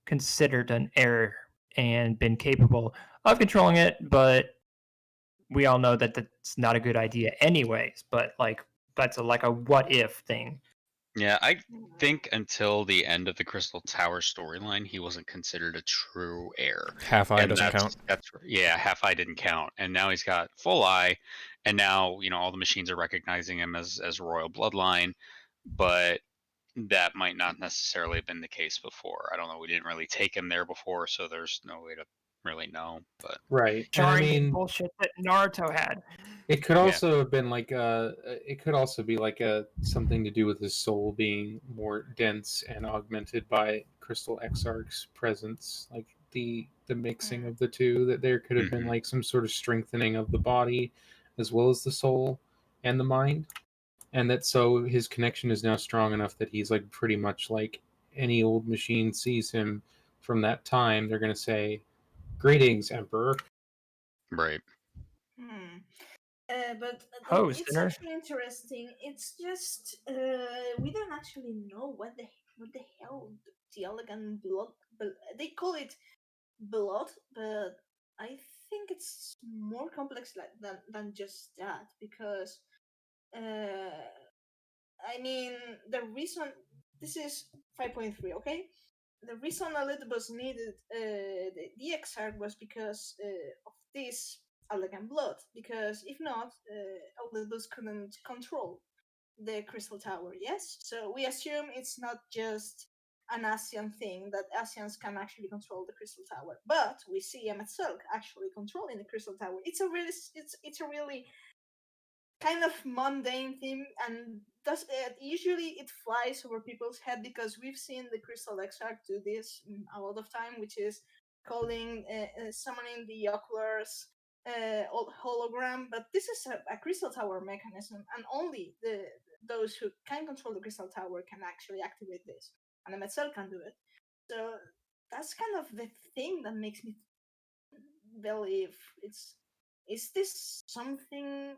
considered an heir and been capable of controlling it, but we all know that that's not a good idea anyways. But that's a what if thing. Yeah, I think until the end of the Crystal Tower storyline, he wasn't considered a true heir. Half eye And doesn't count. Half eye didn't count, and now he's got full eye, and now all the machines are recognizing him as royal bloodline, but that might not necessarily have been the case before. I don't know. We didn't really take him there before, so there's no way to really know. But Right. And I Jarring mean, bullshit that Naruto had. it could also have been it could also be something to do with his soul being more dense and augmented by Crystal Exarch's presence, like the mixing of the two. That there could have been Mhm. some sort of strengthening of the body, as well as the soul and the mind, and that so his connection is now strong enough that he's pretty much like any old machine sees him from that time. They're gonna say, "Greetings, Emperor." Right. Hmm. But Oh, it's sinner. actually interesting. It's just we don't actually know what the hell the elegant blood. They call it blood, but I think it's more complex than just that because I mean the reason this is 5.3, okay? The reason Elidibus needed the exarch was because of this elegant blood. Because if not, Elidibus couldn't control the crystal tower. Yes, so we assume it's not just an Asian thing that Asians can actually control the crystal tower, but we see Emetzelk actually controlling the crystal tower. It's a really kind of mundane thing, and usually it flies over people's head because we've seen the crystal exarch do this a lot of time, which is summoning the oculars hologram. But this is a crystal tower mechanism, and only those who can control the crystal tower can actually activate this, and Metzel can do it. So that's kind of the thing that makes me believe is this something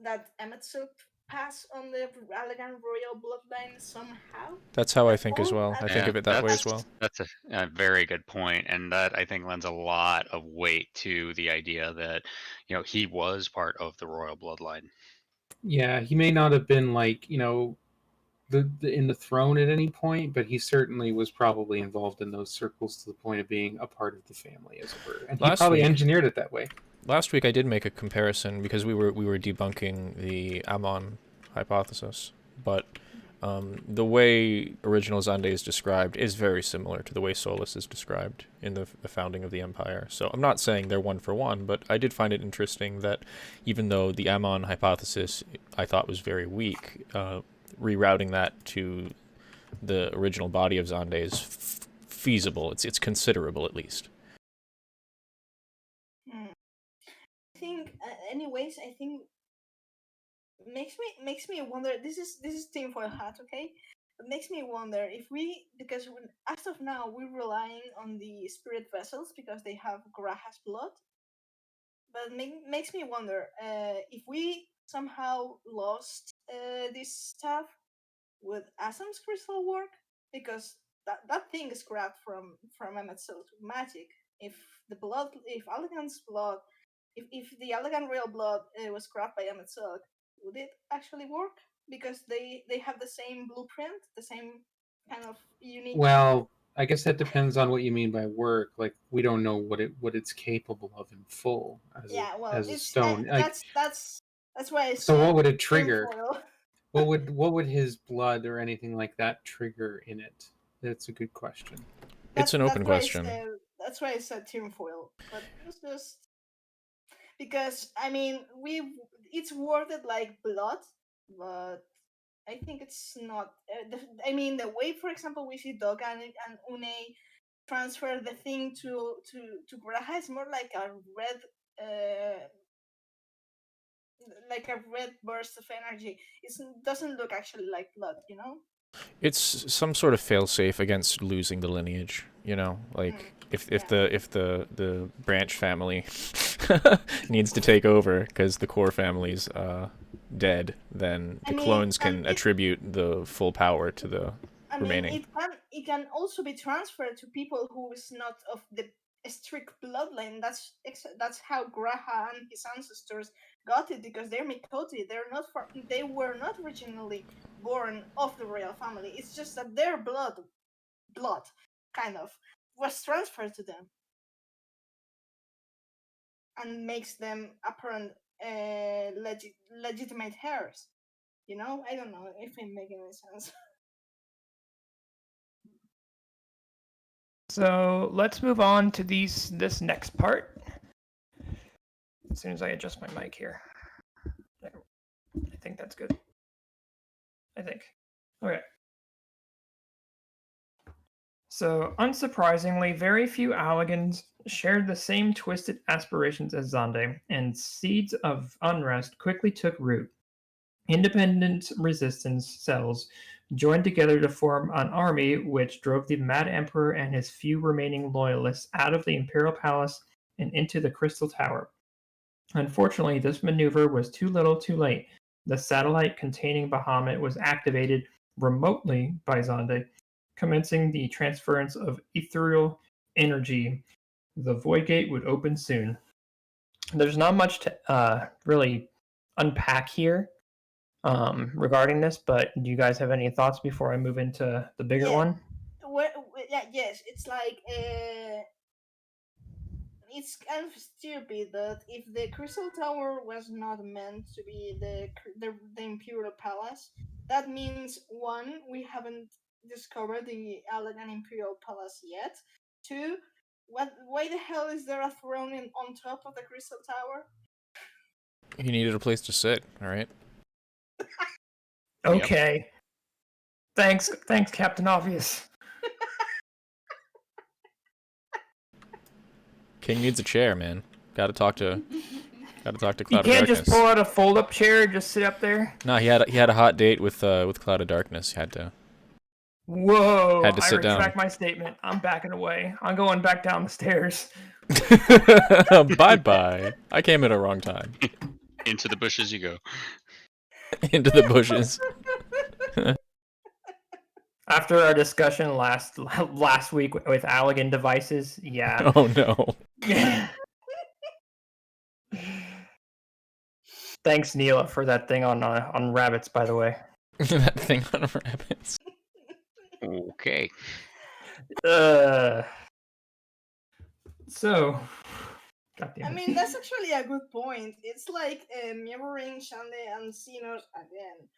that Emetzelk pass on the Allag royal bloodline somehow? That's how I At think as all? well. I think Yeah, of it that way as well. that's a very good point, and that I think lends a lot of weight to the idea that he was part of the royal bloodline. Yeah, he may not have been in the throne at any point, but he certainly was probably involved in those circles to the point of being a part of the family, as it were. And he Last probably week- engineered it that way. Last week I did make a comparison because we were debunking the Amon hypothesis, but the way original Zonde is described is very similar to the way Solus is described in the founding of the Empire. So I'm not saying they're one for one, but I did find it interesting that even though the Amon hypothesis I thought was very weak, rerouting that to the original body of Zonde is feasible. It's considerable at least. think, anyways, I think makes me wonder. This is tinfoil hat, okay? It makes me wonder if because as of now we're relying on the spirit vessels because they have Graha's blood. But makes me wonder if we somehow lost this stuff, would Asam's crystal work? Because that thing is scrapped from Emetzel to magic. If Allagan's blood, if the Allagan real blood was scrapped by Emetzel, would it actually work? Because they have the same blueprint, the same kind of unique. Well, I guess that depends on what you mean by work. Like, we don't know what it's capable of in full as a stone. That's why I said. So what would it trigger? tinfoil. What would his blood or anything like that trigger in it? That's a good question. It's an open question. That's why I said tinfoil. But it's just because I mean it's worded like blood, but I think it's not. The way, for example, we see Dogan and Une transfer the thing to Graha is more like a red. Like a red burst of energy. It doesn't look actually like blood, you know? It's some sort of failsafe against losing the lineage, you know? Like, if the branch family needs to take over because the core family's dead, then the clones can attribute the full power to the remaining. It can also be transferred to people who is not of the strict bloodline. That's how Graha and his ancestors got it, because they're Mikoti. They were not originally born of the royal family. It's just that their blood kind of was transferred to them and makes them apparent legitimate heirs. You know, I don't know if I'm making any sense. So let's move on to this next part. As soon as I adjust my mic here. I think that's good. I think. Okay. So, unsurprisingly, very few Allagans shared the same twisted aspirations as Zonde, and seeds of unrest quickly took root. Independent resistance cells joined together to form an army which drove the Mad Emperor and his few remaining loyalists out of the Imperial Palace and into the Crystal Tower. Unfortunately, this maneuver was too little too late. The satellite containing Bahamut was activated remotely by Zonde, commencing the transference of ethereal energy. The Void Gate would open soon. There's not much to really unpack here regarding this, but do you guys have any thoughts before I move into the bigger one? Yes, it's like it's kind of stupid that if the Crystal Tower was not meant to be the Imperial Palace, that means one, we haven't discovered the Allagan Imperial Palace yet. Two, why the hell is there a throne on top of the Crystal Tower? He needed a place to sit, alright? Okay. Yep. Thanks, Captain Obvious. King needs a chair, man. Gotta talk to Cloud of Darkness. You can't just pull out a fold-up chair and just sit up there? No, he had a hot date with Cloud of Darkness. He had to. Whoa! Had to sit down. I retract my statement. I'm backing away. I'm going back down the stairs. Bye-bye. I came at a wrong time. Into the bushes you go. Into the bushes. After our discussion last week with Allagan devices, yeah. Oh no. Thanks, Neela, for that thing on rabbits, by the way. That thing on rabbits. Okay. So. I mean, that's actually a good point. It's like mirroring Shande and Xenos again.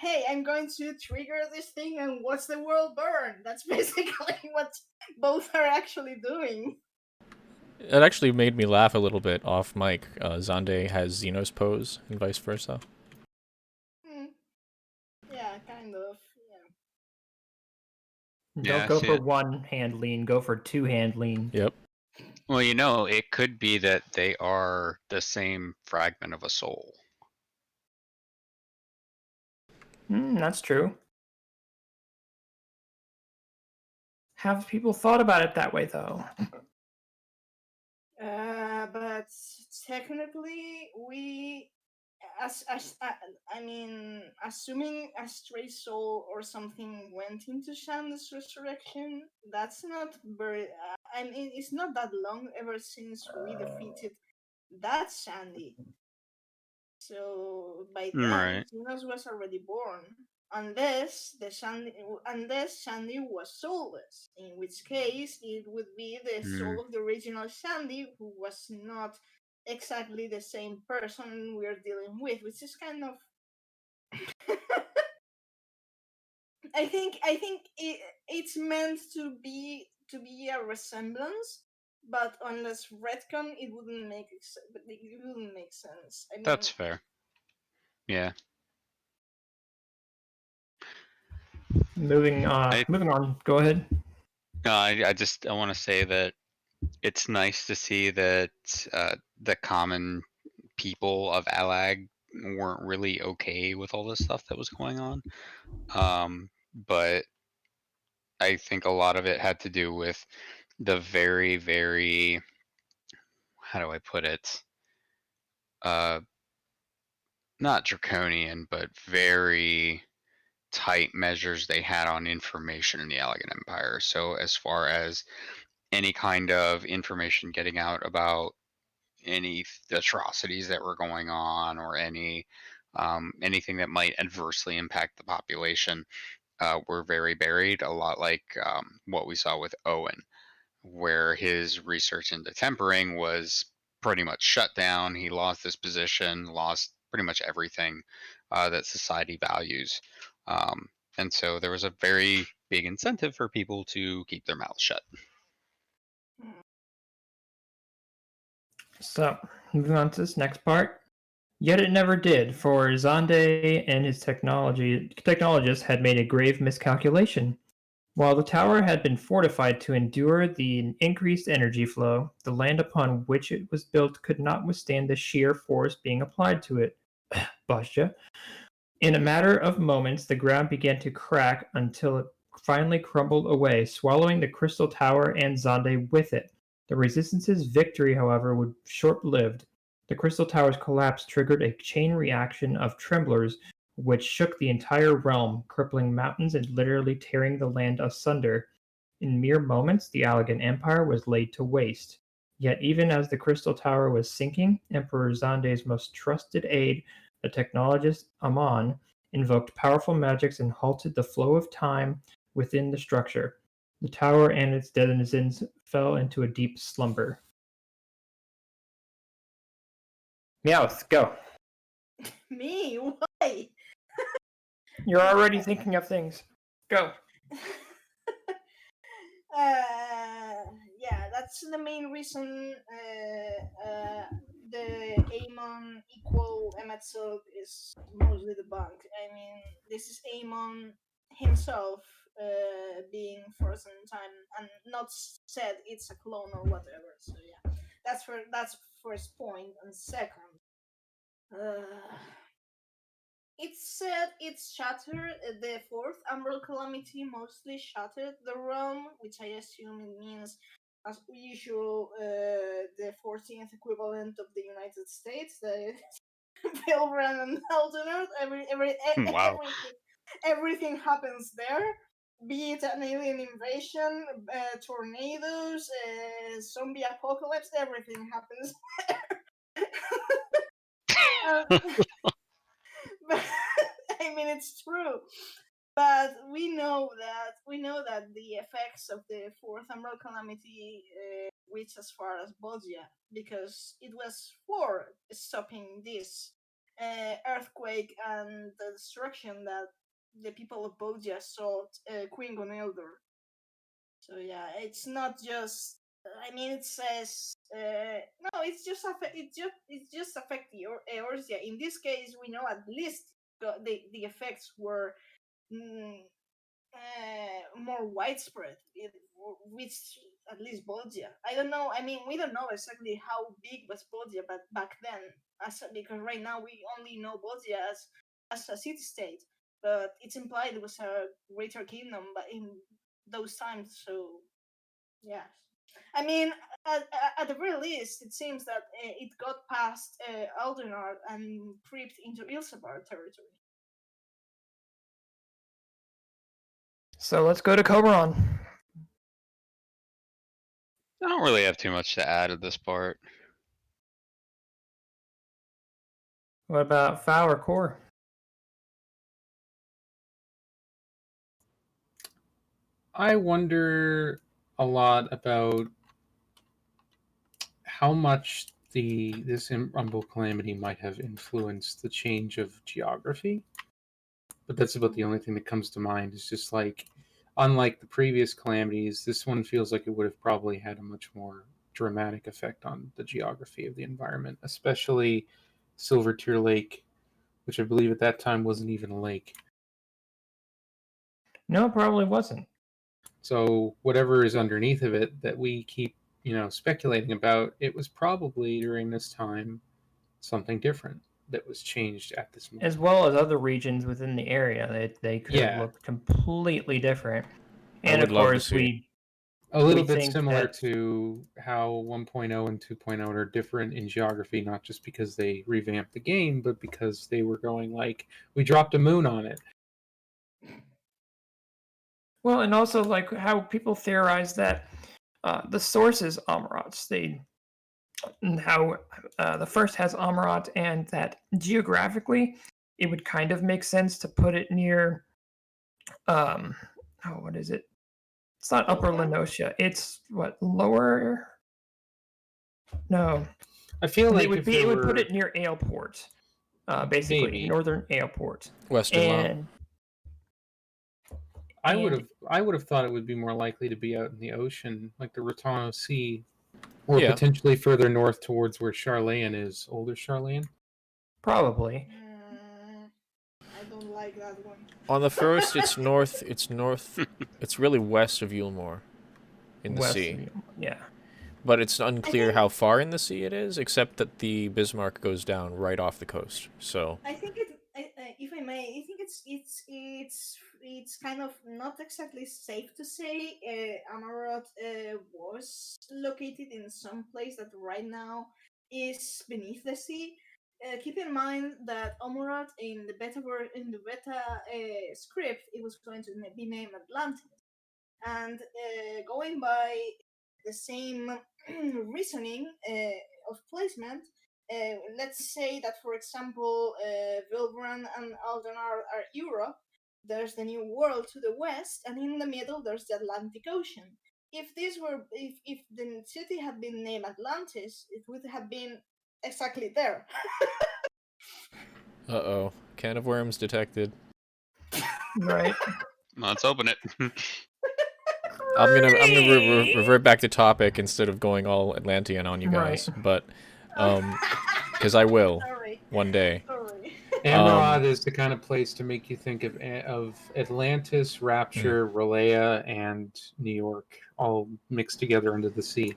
Hey, I'm going to trigger this thing and watch the world burn. That's basically what both are actually doing. It actually made me laugh a little bit off mic. Zonde has Zenos Pose and vice versa. Yeah, kind of. Yeah. Don't go for one hand lean, go for two hand lean. Yep. Well, it could be that they are the same fragment of a soul. That's true. Have people thought about it that way, though? But technically, assuming a stray soul or something went into Shandy's resurrection, that's not very. It's not that long ever since we defeated that Shandy. So by then, Right. Xenos was already born, unless Shandy was soulless, in which case it would be the soul of the original Shandy, who was not exactly the same person we're dealing with, which is kind of. I think it's meant to be a resemblance, but unless retcon, it wouldn't make sense. I mean, That's fair. Yeah. Moving on. Go ahead. I want to say that it's nice to see that the common people of Allag weren't really okay with all this stuff that was going on. But I think a lot of it had to do with the very, very, how do I put it? Not draconian, but very tight measures they had on information in the Allegan Empire. So as far as any kind of information getting out about any atrocities that were going on or anything that might adversely impact the population were very buried, a lot like what we saw with Owen, where his research into tempering was pretty much shut down. He lost his position, lost pretty much everything that society values. And so there was a very big incentive for people to keep their mouths shut. So, moving on to this next part. Yet it never did, for Zonde and his technologists had made a grave miscalculation. While the tower had been fortified to endure the increased energy flow, the land upon which it was built could not withstand the sheer force being applied to it. Bastia. In a matter of moments, the ground began to crack until it finally crumbled away, swallowing the crystal tower and Zonde with it. The Resistance's victory, however, was short-lived. The crystal tower's collapse triggered a chain reaction of tremblers which shook the entire realm, crippling mountains and literally tearing the land asunder. In mere moments, the Allagan Empire was laid to waste. Yet even as the crystal tower was sinking, Emperor Zonde's most trusted aide, the technologist Amon, invoked powerful magics and halted the flow of time within the structure. The tower and its denizens fell into a deep slumber. Meowth, go. Me? Why? You're already thinking of things. Go. Yeah, that's the main reason the Amon equal Emetzel is mostly debunked. I mean, this is Amon himself being frozen in time and not said it's a clone or whatever. So yeah, that's first point. And second, it's said it's shattered. The fourth Umbral Calamity mostly shattered the realm, which I assume it means, as usual, the 14th equivalent of the United States, the Pilgrim and Earth. Wow. Everything happens there. Be it an alien invasion, tornadoes, zombie apocalypse, everything happens there. But I mean, it's true. But we know that the effects of the fourth Umbral Calamity reach as far as Bogia, because it was for stopping this earthquake and the destruction that the people of Bogia sought Queen Goneldur. So yeah, it's not just. I mean, it says no. It's just affect the Eorzea. In this case, we know at least the effects were more widespread, which at least Bolgia. I don't know. I mean, we don't know exactly how big was Bolgia, but back then, because right now we only know Bolgia as a city state, but it's implied it was a greater kingdom, but in those times. So, yeah. I mean, at the very least, it seems that it got past Aldernard and creeped into Ilsabar territory. So let's go to Coberon. I don't really have too much to add at this part. What about Foul or Core? I wonder a lot about how much this Umbral Calamity might have influenced the change of geography. But that's about the only thing that comes to mind. It's just like, unlike the previous calamities, this one feels like it would have probably had a much more dramatic effect on the geography of the environment, especially Silver Tear Lake, which I believe at that time wasn't even a lake. No, it probably wasn't. So whatever is underneath of it that we keep, speculating about, it was probably during this time something different that was changed at this moment. As well as other regions within the area, they could have looked completely different. And of course, a little bit think similar to how 1.0 and 2.0 are different in geography, not just because they revamped the game, but because they were going like, we dropped a moon on it. Well, and also like how people theorize that the source is Amaurot's. How the first has Amaurot, and that geographically it would kind of make sense to put it near. What is it? It's not Upper Lenosia. It's what, lower? No. I feel like it would put it near Aleport, basically maybe. northern Aleport. Western I would have thought it would be more likely to be out in the ocean, like the Rotano Sea, or potentially further north towards where Charlayan is, older Charlayan. Probably. I don't like that one. On the first, it's north. It's really west of Yulmore, in the sea. Yeah. But it's unclear how far in the sea it is, except that the Bismarck goes down right off the coast. So I think if I may, I think it's kind of not exactly safe to say Amarot was located in some place that right now is beneath the sea. Keep in mind that Amarot in the beta script, it was going to be named Atlantis, and going by the same reasoning of placement, let's say that, for example, Vilbran and Aldenar are Europe. There's the New World to the west, and in the middle there's the Atlantic Ocean. If the city had been named Atlantis, it would have been exactly there. Uh-oh. Can of worms detected. Right. Let's open it. I'm gonna revert back to topic instead of going all Atlantean on you guys, but because I will one day. Amarod is the kind of place to make you think of Atlantis, Rapture, Relea, and New York all mixed together under the sea.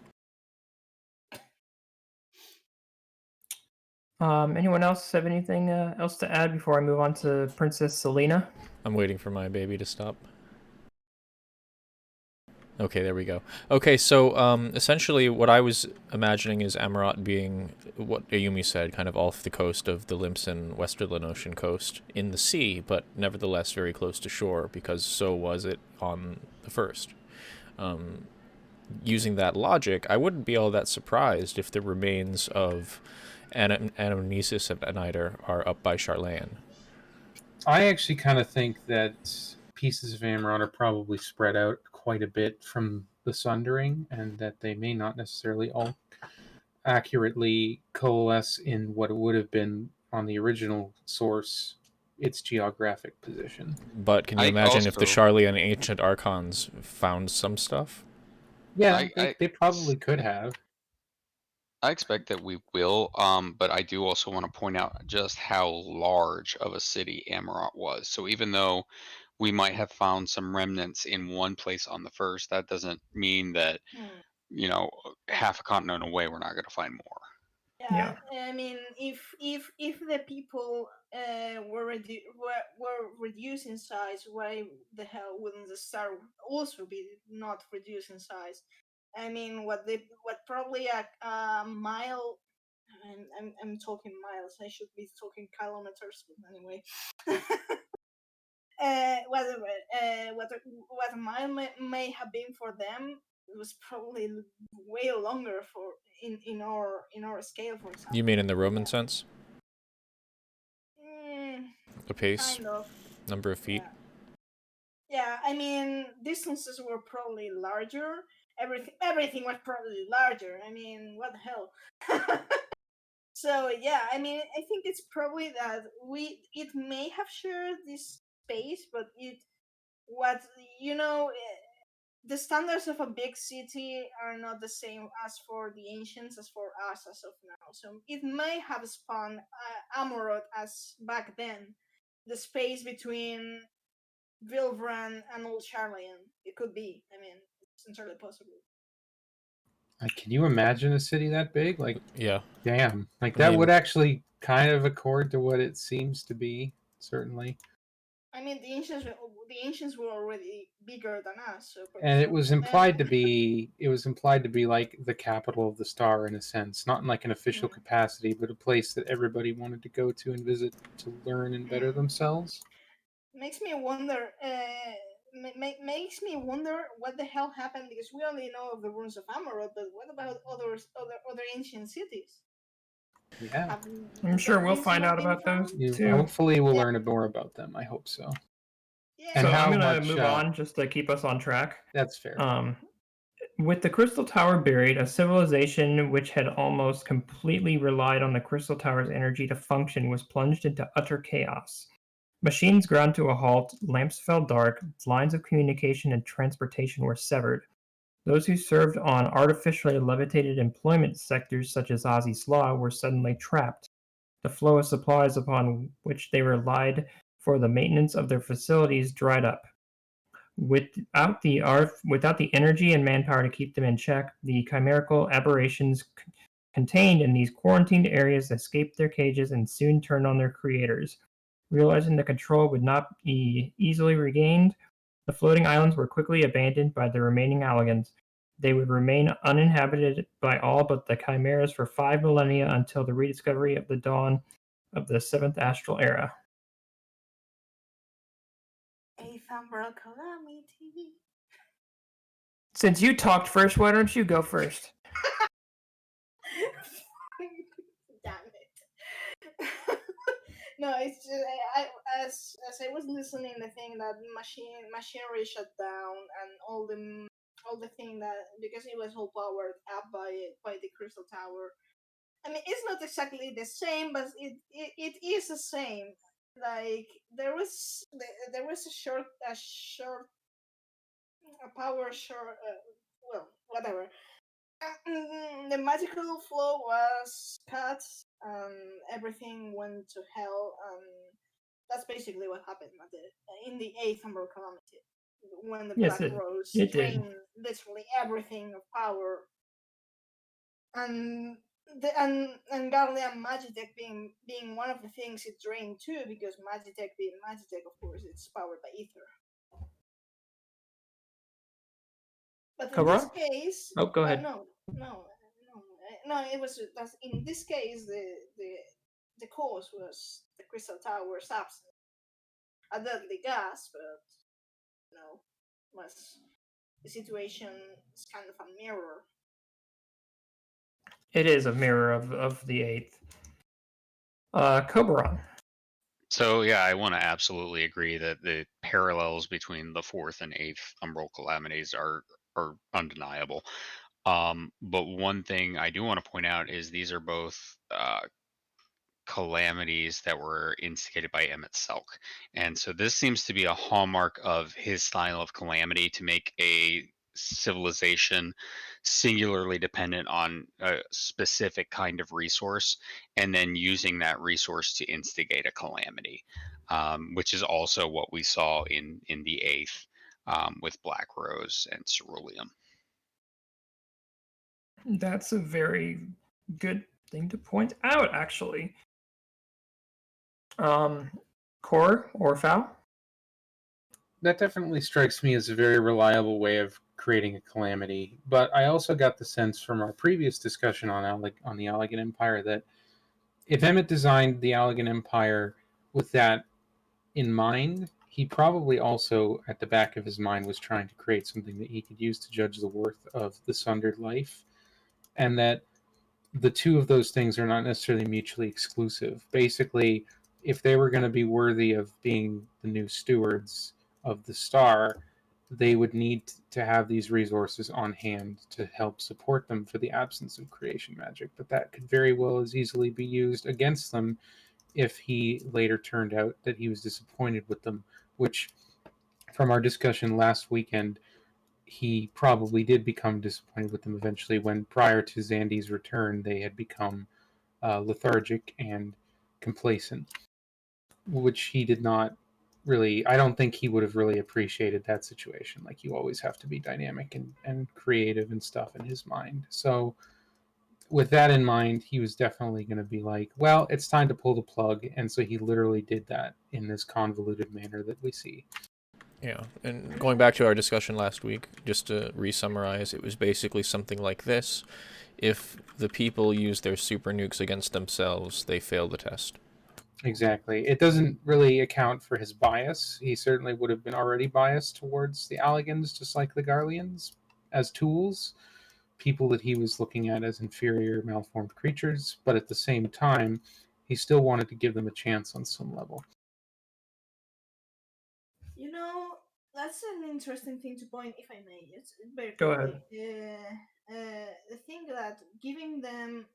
Anyone else have anything else to add before I move on to Princess Selena? I'm waiting for my baby to stop. Okay, there we go. Okay, so essentially what I was imagining is Amarot being, what Ayumi said, kind of off the coast of the Limson Westerland Ocean coast in the sea, but nevertheless very close to shore, because so was it on the first. Using that logic, I wouldn't be all that surprised if the remains of Anamnesis and Anider are up by Charlayan. I actually kind of think that pieces of Amarot are probably spread out quite a bit from the Sundering, and that they may not necessarily all accurately coalesce in what it would have been on the original source, its geographic position. But can you imagine if the Charlayan ancient archons found some stuff? Yeah, they probably could have. I expect that we will, but I do also want to point out just how large of a city Amarot was. So even though we might have found some remnants in one place on the first. That doesn't mean that, Hmm. you know, half a continent away we're not going to find more. Yeah, I mean, if the people were reduced in size, why the hell wouldn't the star also be not reduced in size? I mean, what probably a mile. I'm talking miles. I should be talking kilometers, but anyway. What a mile may have been for them was probably way longer for in our scale, for example. You mean in the Roman sense? The pace? Kind of. Number of feet? Yeah, I mean, distances were probably larger. Everything was probably larger. I mean, what the hell? So yeah, I mean, I think it's probably that it may have shared this space, but what you know the standards of a big city are not the same as for the ancients as for us as of now. So it may have spawned Amorod as back then, the space between Vilvran and Old Charlian. It could be. I mean, it's entirely possible. Like, can you imagine a city that big? Like, Yeah. damn. Like, I that mean- would actually kind of accord to what it seems to be, certainly. I mean, the ancients were already bigger than us. So And it was implied to be like the capital of the star in a sense, not in like an official capacity, but a place that everybody wanted to go to and visit to learn and better themselves. Makes me wonder. Makes me wonder what the hell happened, because we only know of the ruins of Amarod, but what about other ancient cities? Yeah. I'm sure we'll things find not out been about those found? too. Hopefully we'll learn more about them. I hope so. Yeah. And So how I'm gonna much, move on just to keep us on track. That's fair. With the Crystal Tower buried, a civilization which had almost completely relied on the Crystal Tower's energy to function was plunged into utter chaos. Machines ground to a halt, lamps fell dark, lines of communication and transportation were severed. Those who served on artificially levitated employment sectors such as Ozzy's Law were suddenly trapped. The flow of supplies upon which they relied for the maintenance of their facilities dried up. Without the energy and manpower to keep them in check, the chimerical aberrations contained in these quarantined areas escaped their cages and soon turned on their creators. Realizing the control would not be easily regained, the floating islands were quickly abandoned by the remaining Allagans. They would remain uninhabited by all but the chimeras for 5 millennia until the rediscovery of the dawn of the 7th astral era. Umbral Calamity. Since you talked first, why don't you go first? Damn it. No, it's just as I was listening, the thing that machinery shut down and all the thing that, because it was all powered up by the Crystal Tower. I mean, it's not exactly the same, but it is the same. Like there was a power short. Well, whatever. The magical flow was cut, and everything went to hell, and that's basically what happened in the 8th Umbral Calamity, when the Yes, Black Rose it did. drained literally everything of power, and Garlean Magitech being one of the things it drained too, because Magitech being Magitech, of course, it's powered by ether. But in this case, go ahead. No. It was in this case the cause was the Crystal Tower's absence. A deadly gas, but was the situation is kind of a mirror. It is a mirror of the 8th. Coberon. So yeah, I want to absolutely agree that the parallels between the 4th and 8th Umbral Calamities are undeniable. But one thing I do want to point out is these are both calamities that were instigated by Emmett Selk. And so this seems to be a hallmark of his style of calamity, to make a civilization singularly dependent on a specific kind of resource, and then using that resource to instigate a calamity, which is also what we saw in the eighth with Black Rose and Ceruleum. That's a very good thing to point out, actually. Core or Foul? That definitely strikes me as a very reliable way of creating a calamity. But I also got the sense from our previous discussion on the Allagan Empire that if Emmett designed the Allagan Empire with that in mind, he probably also, at the back of his mind, was trying to create something that he could use to judge the worth of the Sundered life, and that the two of those things are not necessarily mutually exclusive. Basically, if they were going to be worthy of being the new stewards of the star, they would need to have these resources on hand to help support them for the absence of creation magic. But that could very well as easily be used against them if he later turned out that he was disappointed with them, which, from our discussion last weekend, he probably did become disappointed with them eventually when, prior to Zandy's return, they had become lethargic and complacent, which he did not really. I don't think he would have really appreciated that situation. Like, you always have to be dynamic and creative and stuff in his mind. So with that in mind, he was definitely going to be like, well, it's time to pull the plug. And so he literally did that in this convoluted manner that we see. Yeah, and going back to our discussion last week, just to re-summarize, it was basically something like this. If the people use their super nukes against themselves, they fail the test. Exactly. It doesn't really account for his bias. He certainly would have been already biased towards the Allegans, just like the Garleans, as tools, people that he was looking at as inferior, malformed creatures, but at the same time, he still wanted to give them a chance on some level. You know, that's an interesting thing to point, if I may. It's very Go quickly. The thing that giving them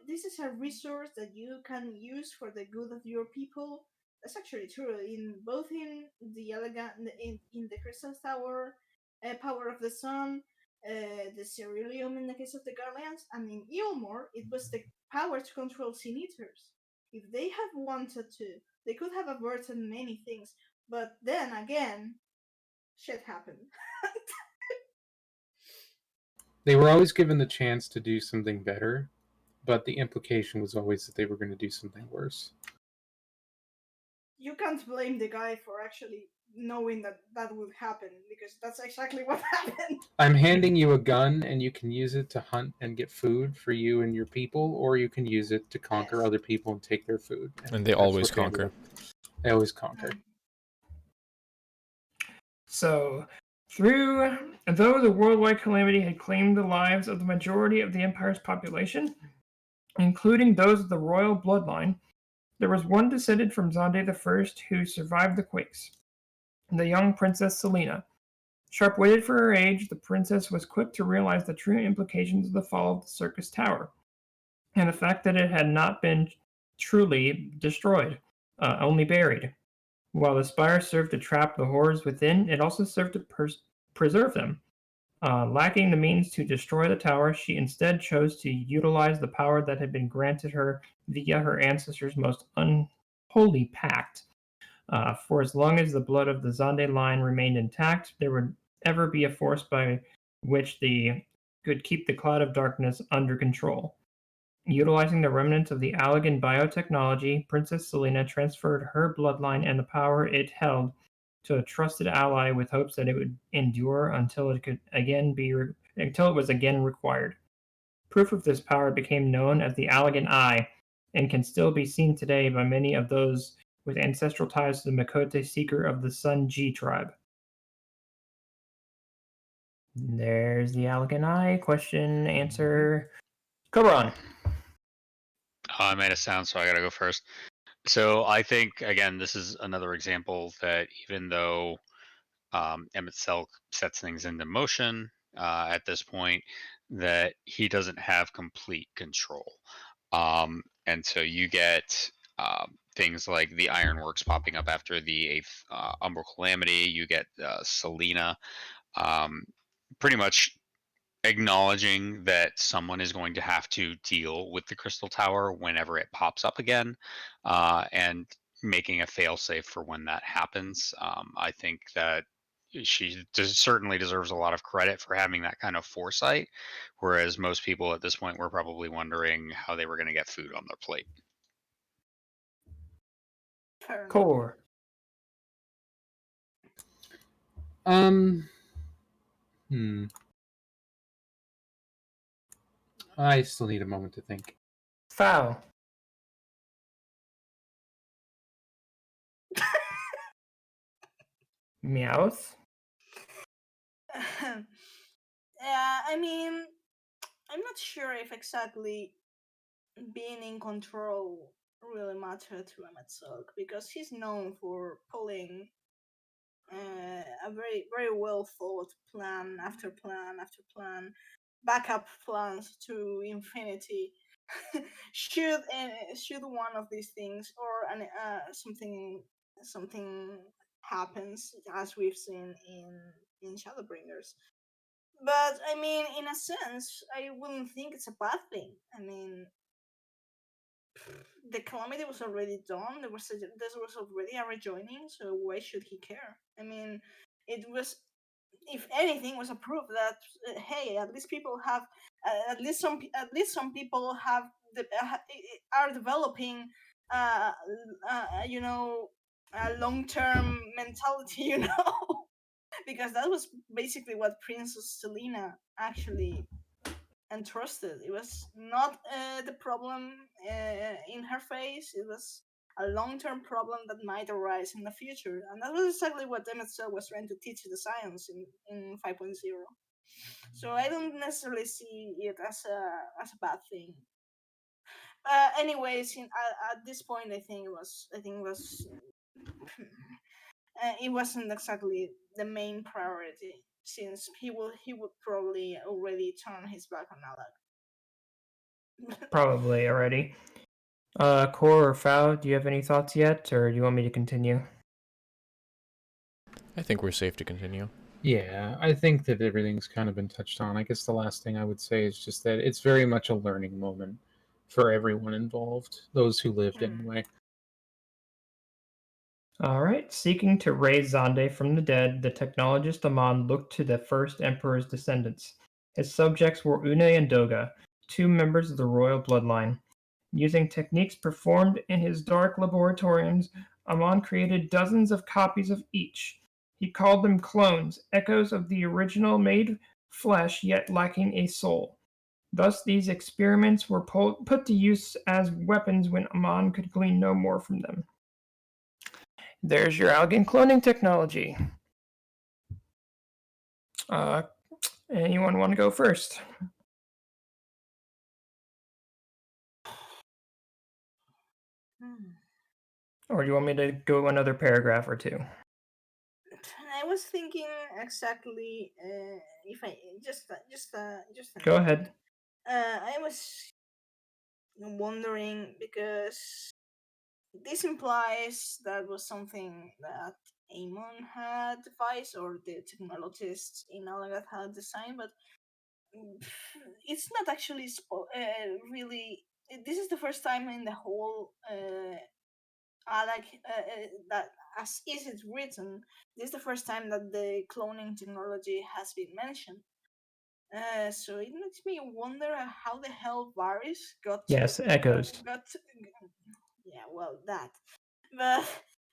this is a resource that you can use for the good of your people. That's actually true in both in the elegant in the Crystal Tower, Power of the Sun, the Ceruleum in the case of the Guardians, and in Ilmore it was the power to control Sin Eaters. If they have wanted to, they could have averted many things. But then again, shit happened. They were always given the chance to do something better, but the implication was always that they were going to do something worse. You can't blame the guy for actually knowing that that would happen, because that's exactly what happened. I'm handing you a gun, and you can use it to hunt and get food for you and your people, or you can use it to conquer Yes. other people and take their food. And they that's always what they ended conquer. up- They always conquer. So, though the worldwide calamity had claimed the lives of the majority of the Empire's population, including those of the royal bloodline, there was one descended from Zonde I who survived the quakes, the young Princess Selena. Sharp-witted for her age, the princess was quick to realize the true implications of the fall of the circus tower, and the fact that it had not been truly destroyed, only buried. While the spire served to trap the horrors within, it also served to preserve them. Lacking the means to destroy the tower, she instead chose to utilize the power that had been granted her via her ancestors' most unholy pact. For as long as the blood of the Zonde line remained intact, there would ever be a force by which they could keep the cloud of darkness under control. Utilizing the remnants of the Allagan biotechnology, Princess Selena transferred her bloodline and the power it held to a trusted ally with hopes that it would endure until it was again required. Proof of this power became known as the Allagan Eye, and can still be seen today by many of those with ancestral ties to the Makote Seeker of the Sun G tribe. There's the Allagan Eye. Question, answer. Cobron. I made a sound, so I gotta go first. So I think, again, this is another example that even though Emmett Selk sets things into motion at this point, that he doesn't have complete control. And so you get things like the Ironworks popping up after the 8th Umbral Calamity. You get Selena pretty much acknowledging that someone is going to have to deal with the crystal tower whenever it pops up again, and making a failsafe for when that happens. I think that certainly deserves a lot of credit for having that kind of foresight, whereas most people at this point were probably wondering how they were going to get food on their plate. Fair enough. Core. I still need a moment to think. Foul. Meowth. Yeah, I mean, I'm not sure if exactly being in control really mattered to Emmett Silk, because he's known for pulling a very well thought plan after plan after plan, backup plans to infinity. should one of these things or something happens, as we've seen in Shadowbringers. But I mean, in a sense, I wouldn't think it's a bad thing. I mean, the calamity was already done. There was already a rejoining, so why should he care? I mean, it was, if anything, was a proof that hey, at least people have, at least some people have are developing, you know, a long-term mentality, you know, because that was basically what Princess Selena actually entrusted. It was not the problem in her face. It was a long-term problem that might arise in the future, and that was exactly what Emmett Till was trying to teach the science in 5.0. So I don't necessarily see it as a bad thing. Anyways, at this point, I think it was it wasn't exactly the main priority, since he would probably already turn his back on Allag. Probably already. Core or Foul, do you have any thoughts yet, or do you want me to continue? I think we're safe to continue. Yeah, I think that everything's kind of been touched on. I guess the last thing I would say is just that it's very much a learning moment for everyone involved, those who lived anyway. Alright, seeking to raise Zonde from the dead, the technologist Amon looked to the first Emperor's descendants. His subjects were Une and Doga, two members of the royal bloodline. Using techniques performed in his dark laboratoriums, Amon created dozens of copies of each. He called them clones, echoes of the original made flesh yet lacking a soul. Thus, these experiments were put to use as weapons when Amon could glean no more from them. There's your Algan cloning technology. Anyone want to go first? Or do you want me to go another paragraph or two? I was thinking exactly if I just Go ahead. I was wondering, because this implies that was something that Amon had devised, or the technologists in Allag had designed, but it's not actually really. This is the first time in the whole Allag that, as is it written, this is the first time that the cloning technology has been mentioned. So it makes me wonder how the hell Varys got Yes, echoes. yeah, well, that. But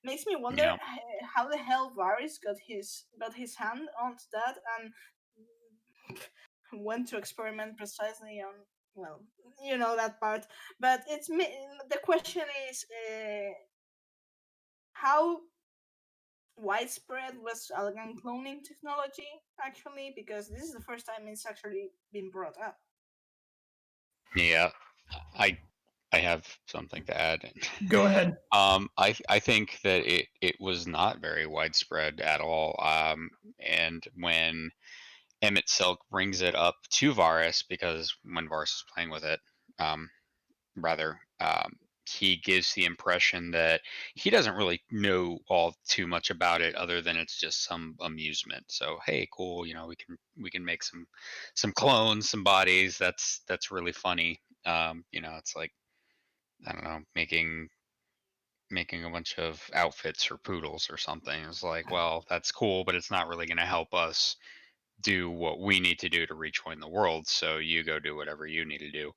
makes me wonder Yeah. how the hell Varys got his hand onto that and went to experiment precisely on, well, you know that part. But the question is how widespread was Algan cloning technology actually, because this is the first time it's actually been brought up. Yeah, I have something to add. Go ahead. I think that it was not very widespread at all. And when Emmett Silk brings it up to Varys, because when Varys was playing with it, rather, he gives the impression that he doesn't really know all too much about it, other than it's just some amusement. So hey, cool, we can make some clones, some bodies. That's really funny. It's like, I don't know, making a bunch of outfits for poodles or something. It's like, well, that's cool, but it's not really going to help us do what we need to do to rejoin the world. So you go do whatever you need to do.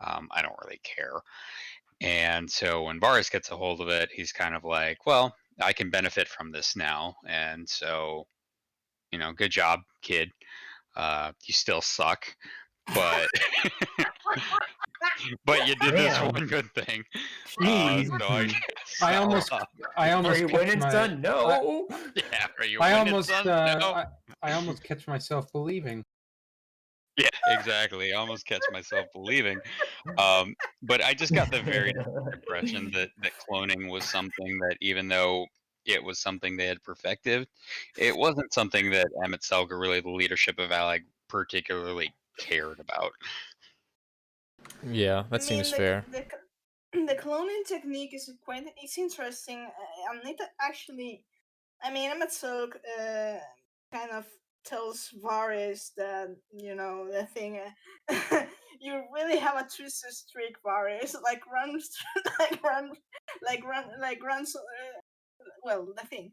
I don't really care. And so when Varys gets a hold of it, he's kind of like, well, I can benefit from this now. And so, good job, kid. You still suck, but but you did this Damn. one good thing. Jeez. So I Mhm. guess I almost Are you catch winning, my, son? No. yeah. Are you I winning, almost son? No. I almost catch myself believing. Yeah, exactly. I almost catch myself believing. But I just got the very impression that cloning was something that, even though it was something they had perfected, it wasn't something that Emmett Selger, really the leadership of Allag, particularly cared about. Yeah, that I seems mean, fair. the cloning technique is it's interesting, and it actually, I mean, Emmett Silk kind of tells Varys that, the thing, you really have a twisted streak, Varys. Like run, run. Well, the thing.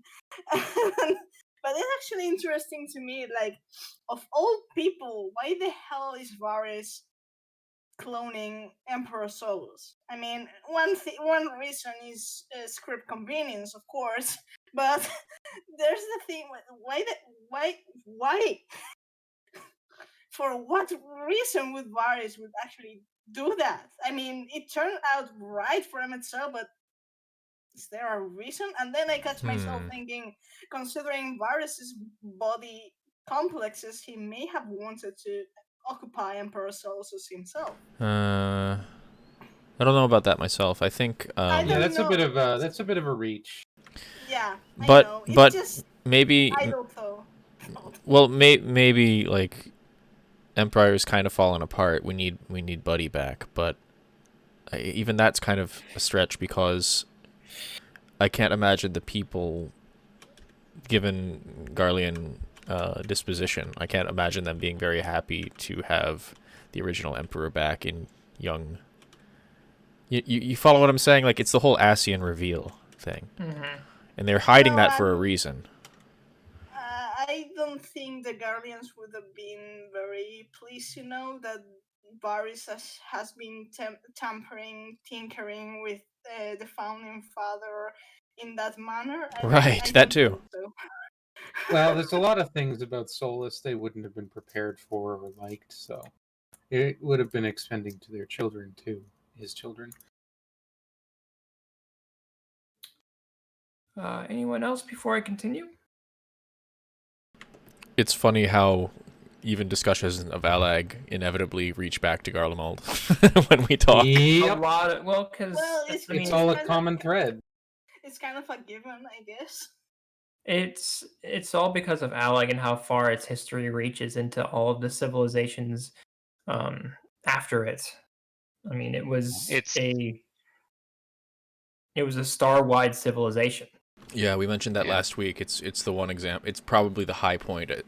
But it's actually interesting to me. Like, of all people, why the hell is Varys cloning Emperor souls? I mean, one reason is script convenience, of course, but there's the thing. Why? For what reason would Varys would actually do that? I mean, it turned out right for him itself, but is there a reason? And then I catch myself thinking, considering Varys's body complexes, he may have wanted to occupy Emperor Celsus himself. I don't know about that myself. I think I Yeah, don't that's know. that's a bit of a reach. Yeah, I but know. It's but just maybe idle thought. well maybe like Empire's kind of fallen apart. We need Buddy back, but even that's kind of a stretch, because I can't imagine the people, given Garlean disposition, I can't imagine them being very happy to have the original Emperor back in young. You follow what I'm saying? Like, it's the whole Ascian reveal thing, and they're hiding that for a reason. I don't think the Guardians would have been very pleased, that Varys has been tinkering with the founding father in that manner. Right, I that don't too. think so. Well, there's a lot of things about Solus they wouldn't have been prepared for or liked, so it would have been expending to their children too, his children. Anyone else before I continue? It's funny how even discussions of Allag inevitably reach back to Garlemald when we talk. A lot of, because it's all a common thread. It's kind of a given, I guess. It's all because of Allag and how far its history reaches into all of the civilizations after it. I mean, it was a star-wide civilization. Yeah, we mentioned that last week. It's the one example. It's probably the high point at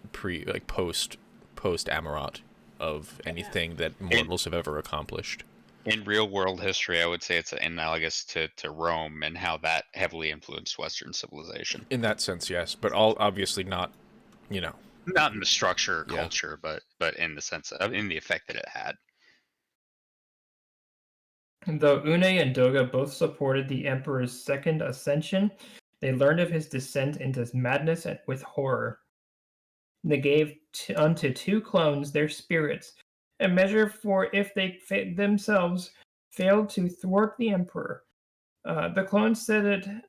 post Amarant of anything that mortals have ever accomplished. In real world history, I would say it's analogous to Rome and how that heavily influenced Western civilization. In that sense, yes, but all obviously not, not in the structure or culture, but in the sense of in the effect that it had. Though Une and Doga both supported the Emperor's second ascension, they learned of his descent into madness with horror. They gave unto two clones their spirits, a measure for if they themselves failed to thwart the Emperor. The clones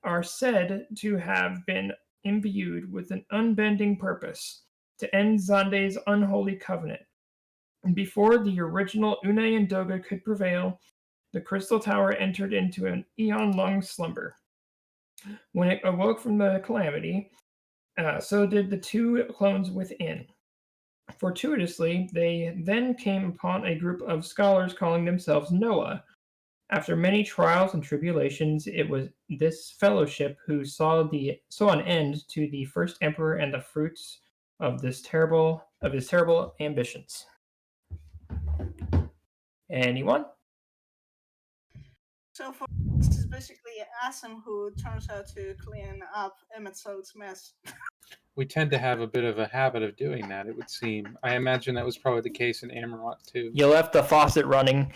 are said to have been imbued with an unbending purpose to end Zonde's unholy covenant. Before the original Une and Doga could prevail, the Crystal Tower entered into an eon-long slumber. When it awoke from the calamity, so did the two clones within. Fortuitously, they then came upon a group of scholars calling themselves Noah. After many trials and tribulations, it was this fellowship who saw an end to the first emperor and the fruits of his terrible ambitions. Anyone? So for this is basically Assam who turns out to clean up Emmett Soak's mess. We tend to have a bit of a habit of doing that, it would seem. I imagine that was probably the case in Amarot, too. You left the faucet running.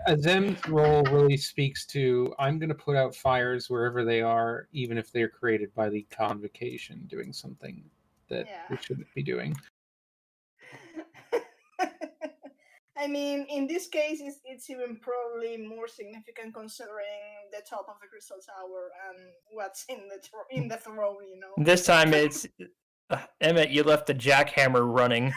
Azem's role really speaks to, I'm going to put out fires wherever they are, even if they're created by the convocation, doing something that we shouldn't be doing. I mean, in this case, it's even probably more significant considering the top of the Crystal Tower and what's in the throne, you know. This time it's Emmett. You left the jackhammer running.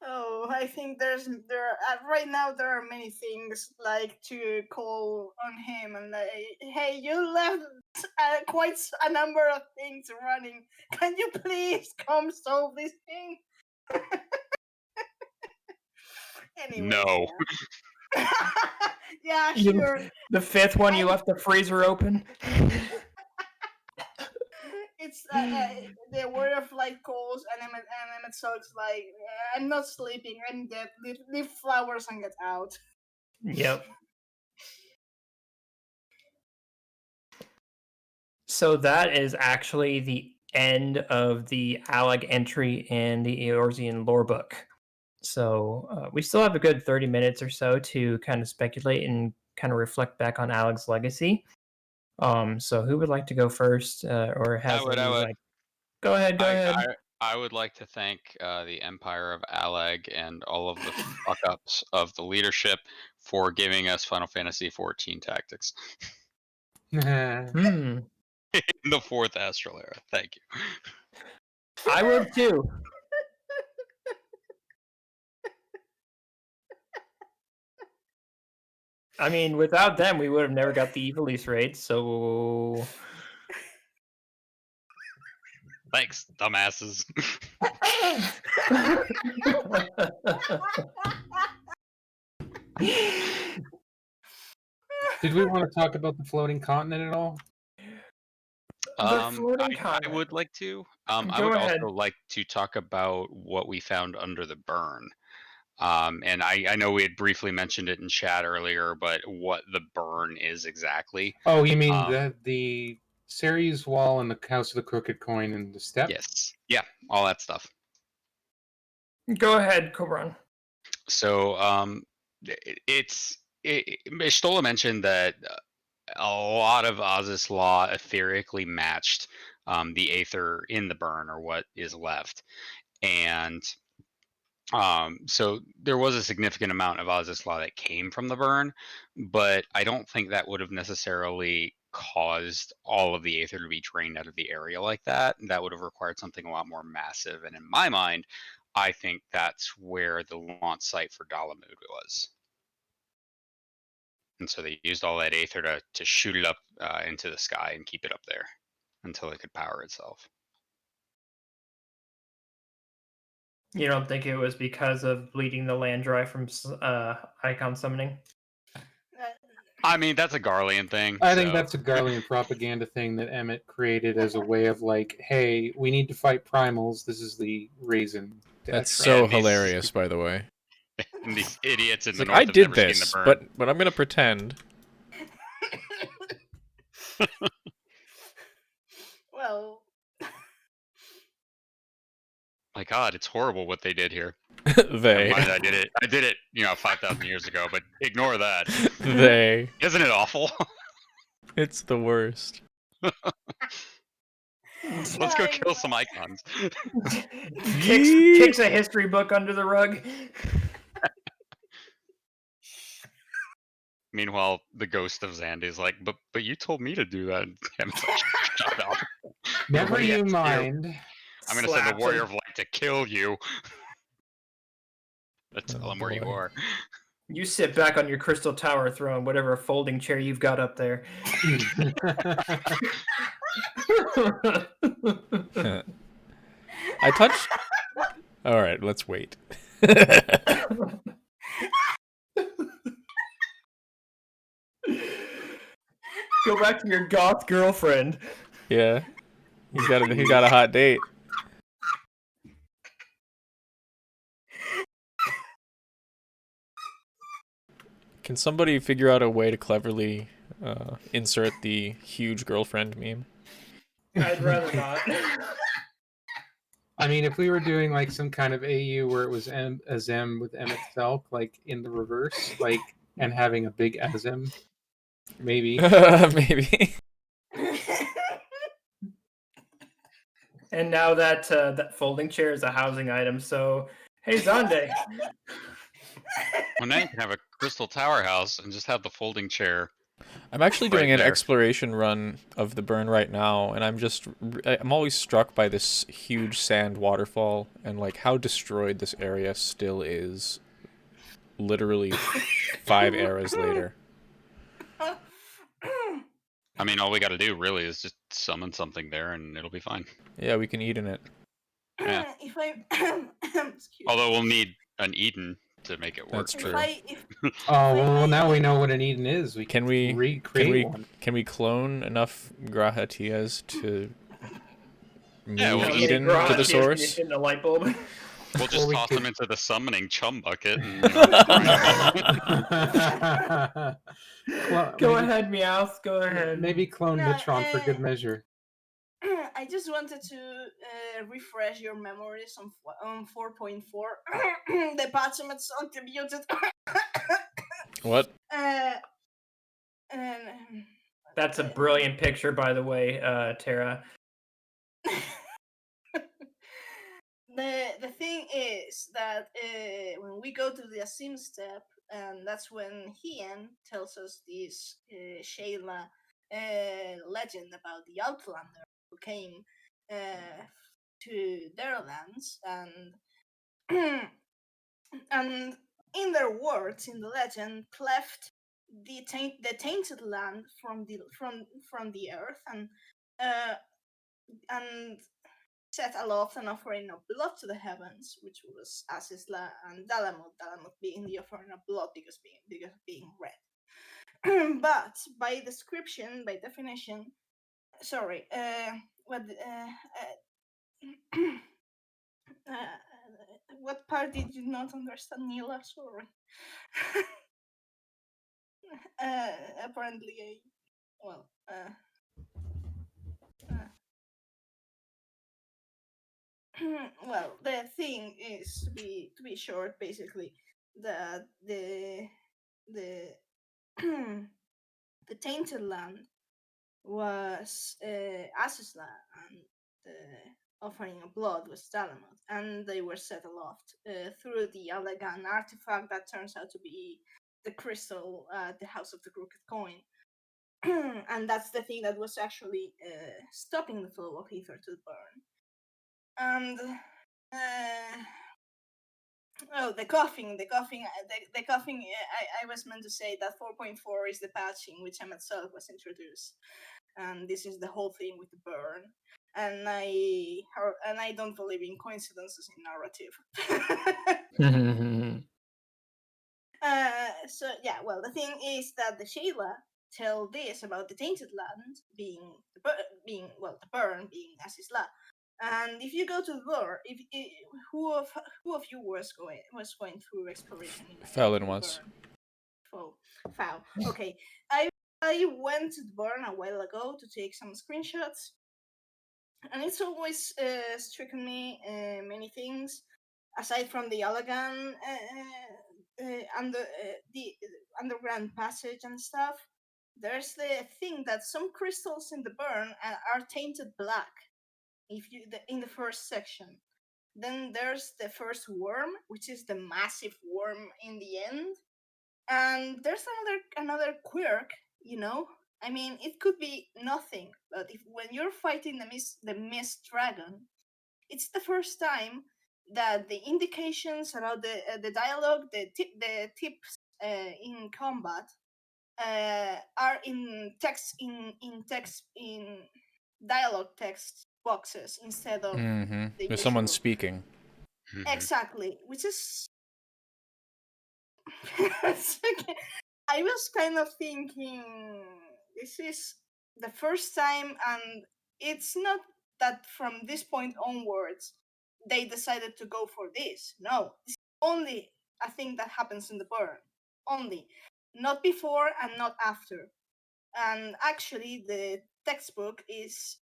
Oh, I think right now there are many things like to call on him and like, hey, you left quite a number of things running. Can you please come solve this thing? Anyway, No. Yeah, sure. The fifth one, you left the freezer open. It's the word of light calls, and Emmett Soak's like, I'm not sleeping, I'm dead. Leave flowers and get out. Yep. So that is actually the end of the Allag entry in the Eorzean lore book. So we still have a good 30 minutes or so to kind of speculate and kind of reflect back on Allag's legacy. So who would like to go first, or has I would. like? Go ahead. I would like to thank the Empire of Allag and all of the fuck-ups of the leadership for giving us Final Fantasy XIV tactics in the 4th Astral Era. Thank you. I would too. I mean, without them, we would have never got the Evilise raid, so... Thanks, dumbasses. Did we want to talk about the floating continent at all? I would like to. I would also like to talk about what we found under the burn. And I know we had briefly mentioned it in chat earlier, but what the burn is exactly. Oh, you mean the Ceres wall and the House of the Crooked Coin and the step? Yes. Yeah, all that stuff. Go ahead, Cobran. So Stola mentioned that a lot of Azus law etherically matched the Aether in the burn, or what is left. And so there was a significant amount of Azus law that came from the burn, but I don't think that would have necessarily caused all of the Aether to be drained out of the area like that. That would have required something a lot more massive. And in my mind, I think that's where the launch site for Dalamud was. And so they used all that Aether to shoot it up into the sky and keep it up there until it could power itself. You don't think it was because of bleeding the land dry from icon summoning? I mean, that's a Garlean thing. I think that's a Garlean propaganda thing that Emmett created as a way of like, hey, we need to fight primals. This is the reason. That's so hilarious, by the way. And these idiots in the like, north I have did never this, seen the burn. but I'm gonna pretend. Well, my God, it's horrible what they did here. They. Never mind, I did it, 5,000 years ago. But ignore that. They. Isn't it awful? It's the worst. Let's go kill some icons. Kicks a history book under the rug. Meanwhile, the ghost of Xande is like, but you told me to do that. Shut up. Never you mind. I'm going to send the Warrior of Light to kill you. Let's tell him where you are. You sit back on your crystal tower throne, whatever folding chair you've got up there. I touched. All right, let's wait. Go back to your goth girlfriend. Yeah, he got a hot date. Can somebody figure out a way to cleverly insert the huge girlfriend meme? I'd rather not. I mean, if we were doing like some kind of AU where it was Azem with M itself, like in the reverse, like, and having a big Azem, maybe. Maybe. And now that that folding chair is a housing item, so hey Zonde. Well, now you can have a crystal tower house and just have the folding chair. I'm actually doing Right an there. exploration run of the burn right now, and I'm always struck by this huge sand waterfall and like how destroyed this area still is. Literally 5 eras later. I mean, all we got to do really is just summon something there, and it'll be fine. Yeah, we can eat in it. Yeah. If I excuse Although we'll need an Eden to make it work. That's me. true. Oh, well, now we know what an Eden is. We Can we recreate one. Can we clone enough Grahatias to move Yeah, we'll just- Eden to the source? In the light bulb. We'll just Or we toss could- them into the summoning chum bucket. And, Go ahead, Meowth. Go ahead. Maybe clone No, Mitron for good measure. I just wanted to refresh your memories on 4.4. The patchments contributed. What? And That's a brilliant picture, by the way, Tara. The thing is that when we go to the Asim step, and that's when Hien tells us this Shayla legend about the Outlander who came to their lands, and and in their words, in the legend, cleft the tainted land from the earth, and set aloft an offering of blood to the heavens, which was Asisla and Dalamoth being the offering of blood because being red. But by description, by definition, sorry, what part did you not understand, Neela? Sorry. Apparently, well, the thing is to be short, basically, that the the tainted land was Asusla, and the offering of blood was Dalamoth, and they were set aloft through the Allag artifact that turns out to be the crystal at the House of the Crooked Coin. And that's the thing that was actually stopping the flow of ether to the burn. And the coughing. I was meant to say that 4.4 is the patching which itself was introduced, and this is the whole thing with the burn. And I don't believe in coincidences in narrative. So yeah, well, the thing is that the Shayla tell this about the tainted land being the burn being Asisla. And if you go to the lore, who of you was going through exploration? Fallon was. Foul. Okay, I went to the burn a while ago to take some screenshots, and it's always stricken me many things aside from the Allagan the underground passage and stuff. There's the thing that some crystals in the burn are tainted black. If you in the first section, then there's the first worm, which is the massive worm in the end, and there's another quirk. I mean, it could be nothing, but when you're fighting the mist dragon, it's the first time that the indications about the dialogue, the tips in combat are in text dialogue text boxes instead of Mm-hmm. the There's someone usual. speaking. Exactly, which is okay. I was kind of thinking this is the first time, and it's not that from this point onwards they decided to go for this. No, this is only a thing that happens in the burn. Only. Not before and not after. And actually, the textbook is,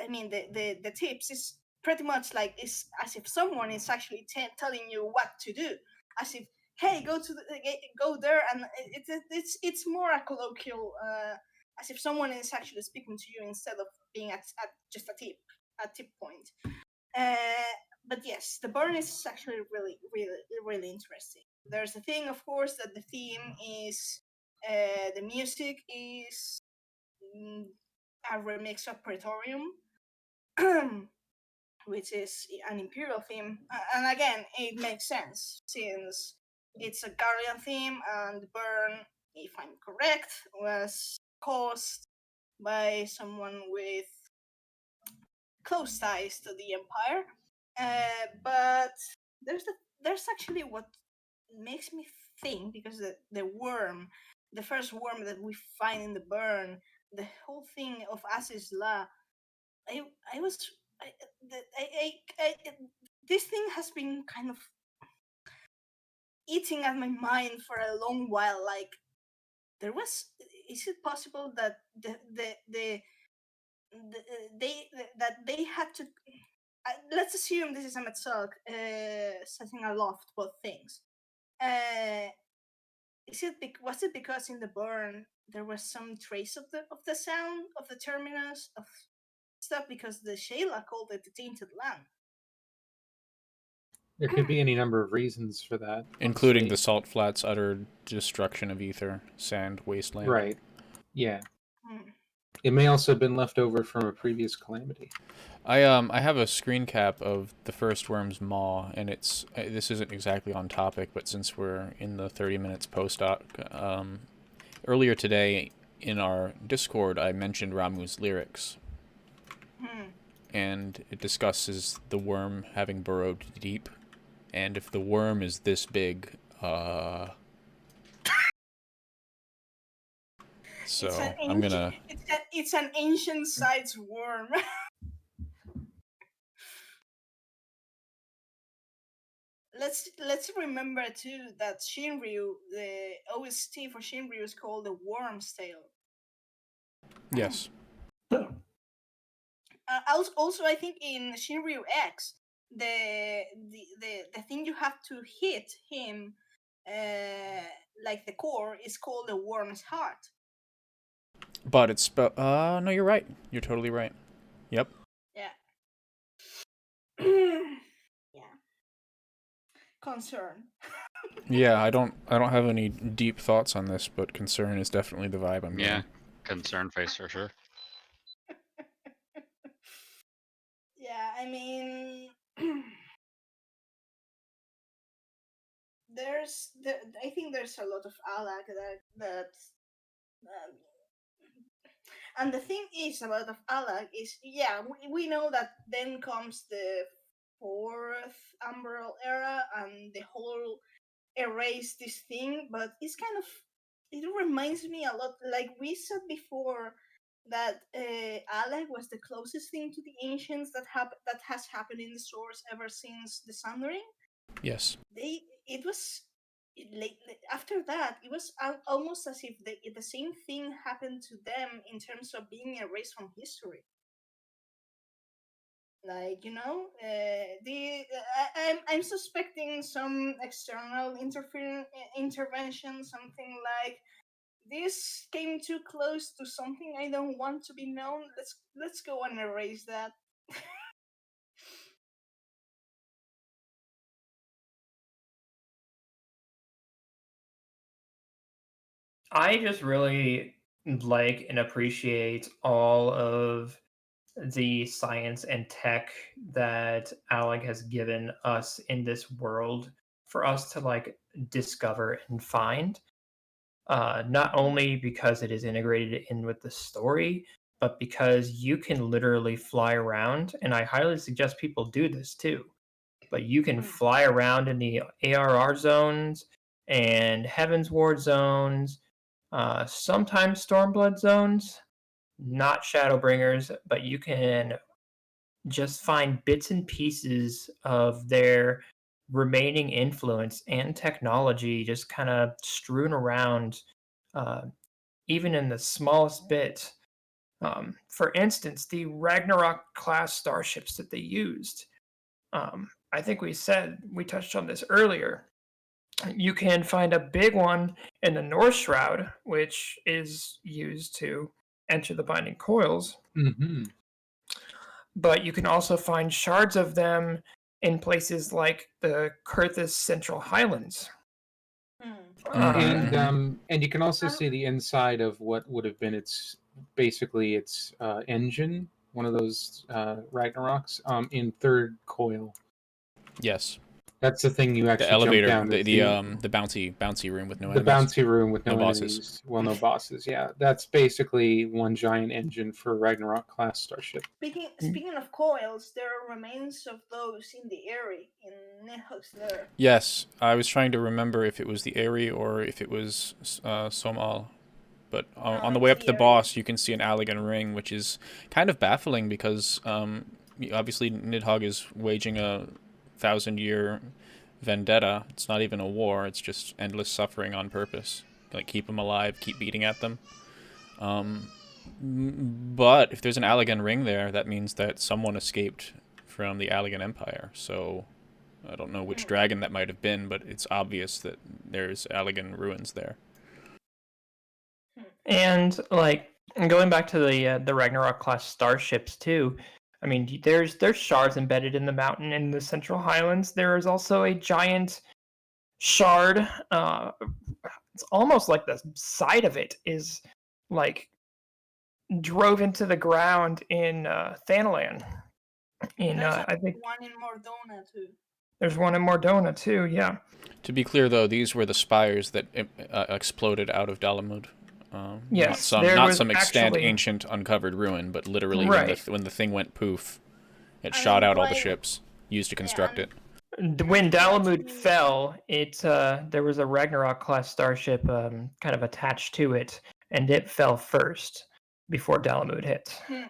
I mean, the tips is pretty much like, it's as if someone is actually telling you what to do. As if, hey, go there, and it's more a colloquial, as if someone is actually speaking to you instead of being at just a tip point. But yes, the burn is actually really interesting. There's a thing, of course, that the theme is, the music is a remix of Praetorium, which is an imperial theme, and again, it makes sense since it's a Guardian theme, and burn, if I'm correct, was caused by someone with close ties to the Empire. But there's actually what makes me think, because the worm, the first worm that we find in the burn, the whole thing of Asis La, I was I this thing has been kind of eating at my mind for a long while. Like, there was, is it possible that they had to, let's assume this is a Metzog setting aloft both things. Was it because in the burn there was some trace of the sound of the terminus of stuff, because the Shayla called it the tainted land? There could be any number of reasons for that. Including the honestly. salt flats' utter destruction of ether, sand, wasteland. Right. Yeah. Hmm. It may also have been left over from a previous calamity. I have a screen cap of the first worm's maw, and it's this isn't exactly on topic, but since we're in the 30 minutes post-doc, earlier today in our Discord I mentioned Ramu's lyrics, and it discusses the worm having burrowed deep, and if the worm is this big, so I'm gonna. It's an ancient sized worm. Let's remember too that Shinryu, the OST for Shinryu, is called the Worm's Tale. Yes. Also, I think in Shinryu X, the thing you have to hit him, like the core, is called the Worm's Heart. But it's no, you're right. You're totally right. Yep. Yeah. Yeah. Concern. Yeah, I don't have any deep thoughts on this, but concern is definitely the vibe I'm getting. Concern face for sure. Yeah, I mean, I think there's a lot of Allag that and the thing is about of Allag is, yeah, we know that then comes the fourth Umbral era and the whole erase this thing, but it's kind of, it reminds me a lot, like we said before, that Allag was the closest thing to the ancients that has happened in the source ever since the Sundering. Yes. It was like after that, it was almost as if the same thing happened to them in terms of being erased from history. Like, I'm suspecting some external intervention, something like, this came too close to something I don't want to be known. Let's go and erase that. I just really like and appreciate all of the science and tech that Allag has given us in this world for us to like discover and find. Not only because it is integrated in with the story, but because you can literally fly around, and I highly suggest people do this too. But you can fly around in the ARR zones and Heaven's Ward zones, sometimes Stormblood zones, not Shadowbringers, but you can just find bits and pieces of their remaining influence and technology just kind of strewn around, even in the smallest bit. For instance, the Ragnarok class starships that they used. I think we touched on this earlier. You can find a big one in the North Shroud, which is used to enter the Binding Coils. Mm-hmm. But you can also find shards of them in places like the Kurthus Central Highlands. And you can also see the inside of what would have been its engine, one of those Ragnaroks, in third coil. Yes. That's the thing you actually The elevator, jump down. the bouncy room with no the enemies. bouncy room with no bosses. enemies. Well, no bosses. Yeah, that's basically one giant engine for Ragnarok class starship. Speaking of coils, there are remains of those in the Eyrie in Nehog's there. Yes, I was trying to remember if it was the Eyrie or if it was Somal. But on the way up to the boss, you can see an Allag ring, which is kind of baffling because obviously Nidhogg is waging a 1,000-year vendetta. It's not even a war, it's just endless suffering on purpose. Like, keep them alive, keep beating at them. But if there's an Allag ring there, that means that someone escaped from the Allag Empire. So I don't know which dragon that might have been, but it's obvious that there's Allag ruins there. And going back to the Ragnarok class starships too. I mean, there's shards embedded in the mountain in the Central Highlands. There is also a giant shard. It's almost like the side of it is drove into the ground in Thanalan. I think one in Mordona too. There's one in Mordona too. Yeah. To be clear, though, these were the spires that exploded out of Dalamud. Yes, not some extant ancient uncovered ruin, but literally when the thing went poof, it shot out all the ships used to construct it. When Dalamud fell, there was a Ragnarok class starship kind of attached to it, and it fell first before Dalamud hit. Yeah,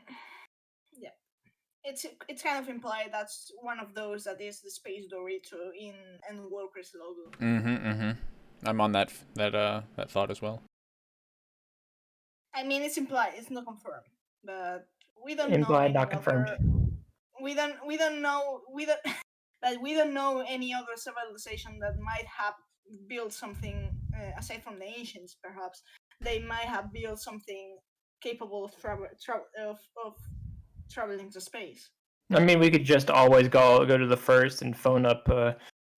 it's kind of implied that's one of those that is the Space Dorito in Endwalker's logo. I'm on that thought as well. I mean, it's implied. It's not confirmed, but we don't implied, know. Not confirmed. We don't know any other civilization that might have built something aside from the ancients. Perhaps they might have built something capable of traveling to space. I mean, we could just always go to the first and phone up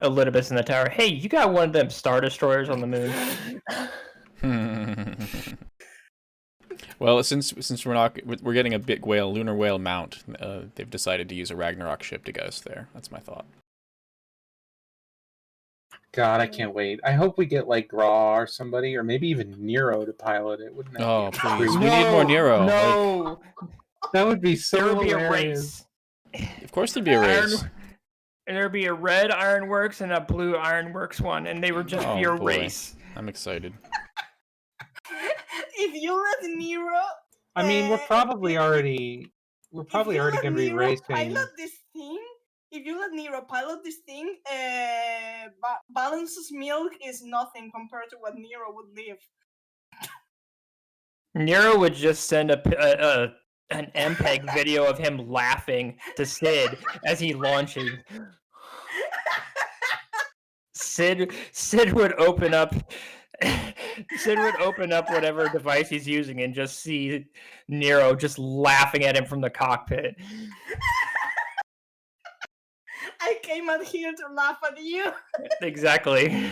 Elidibus in the tower. Hey, you got one of them Star Destroyers on the moon? Well, since we're getting a big lunar whale mount, they've decided to use a Ragnarok ship to get us there. That's my thought. God, I can't wait. I hope we get Graw or somebody, or maybe even Nero to pilot it. Wouldn't that be please. We need more Nero. No. That would be so There would hilarious. be a race. Of course there'd be a race. There'd be a red Ironworks and a blue Ironworks one, and they would just be a race. I'm excited. If you let Nero, I mean, we're probably already going to be racing. Pilot this thing. If you let Nero pilot this thing, Balance's milk is nothing compared to what Nero would live. Nero would just send an MPEG video of him laughing to Sid as he launches. Sid would open up. Sid would open up whatever device he's using and just see Nero just laughing at him from the cockpit. I came out here to laugh at you. Exactly.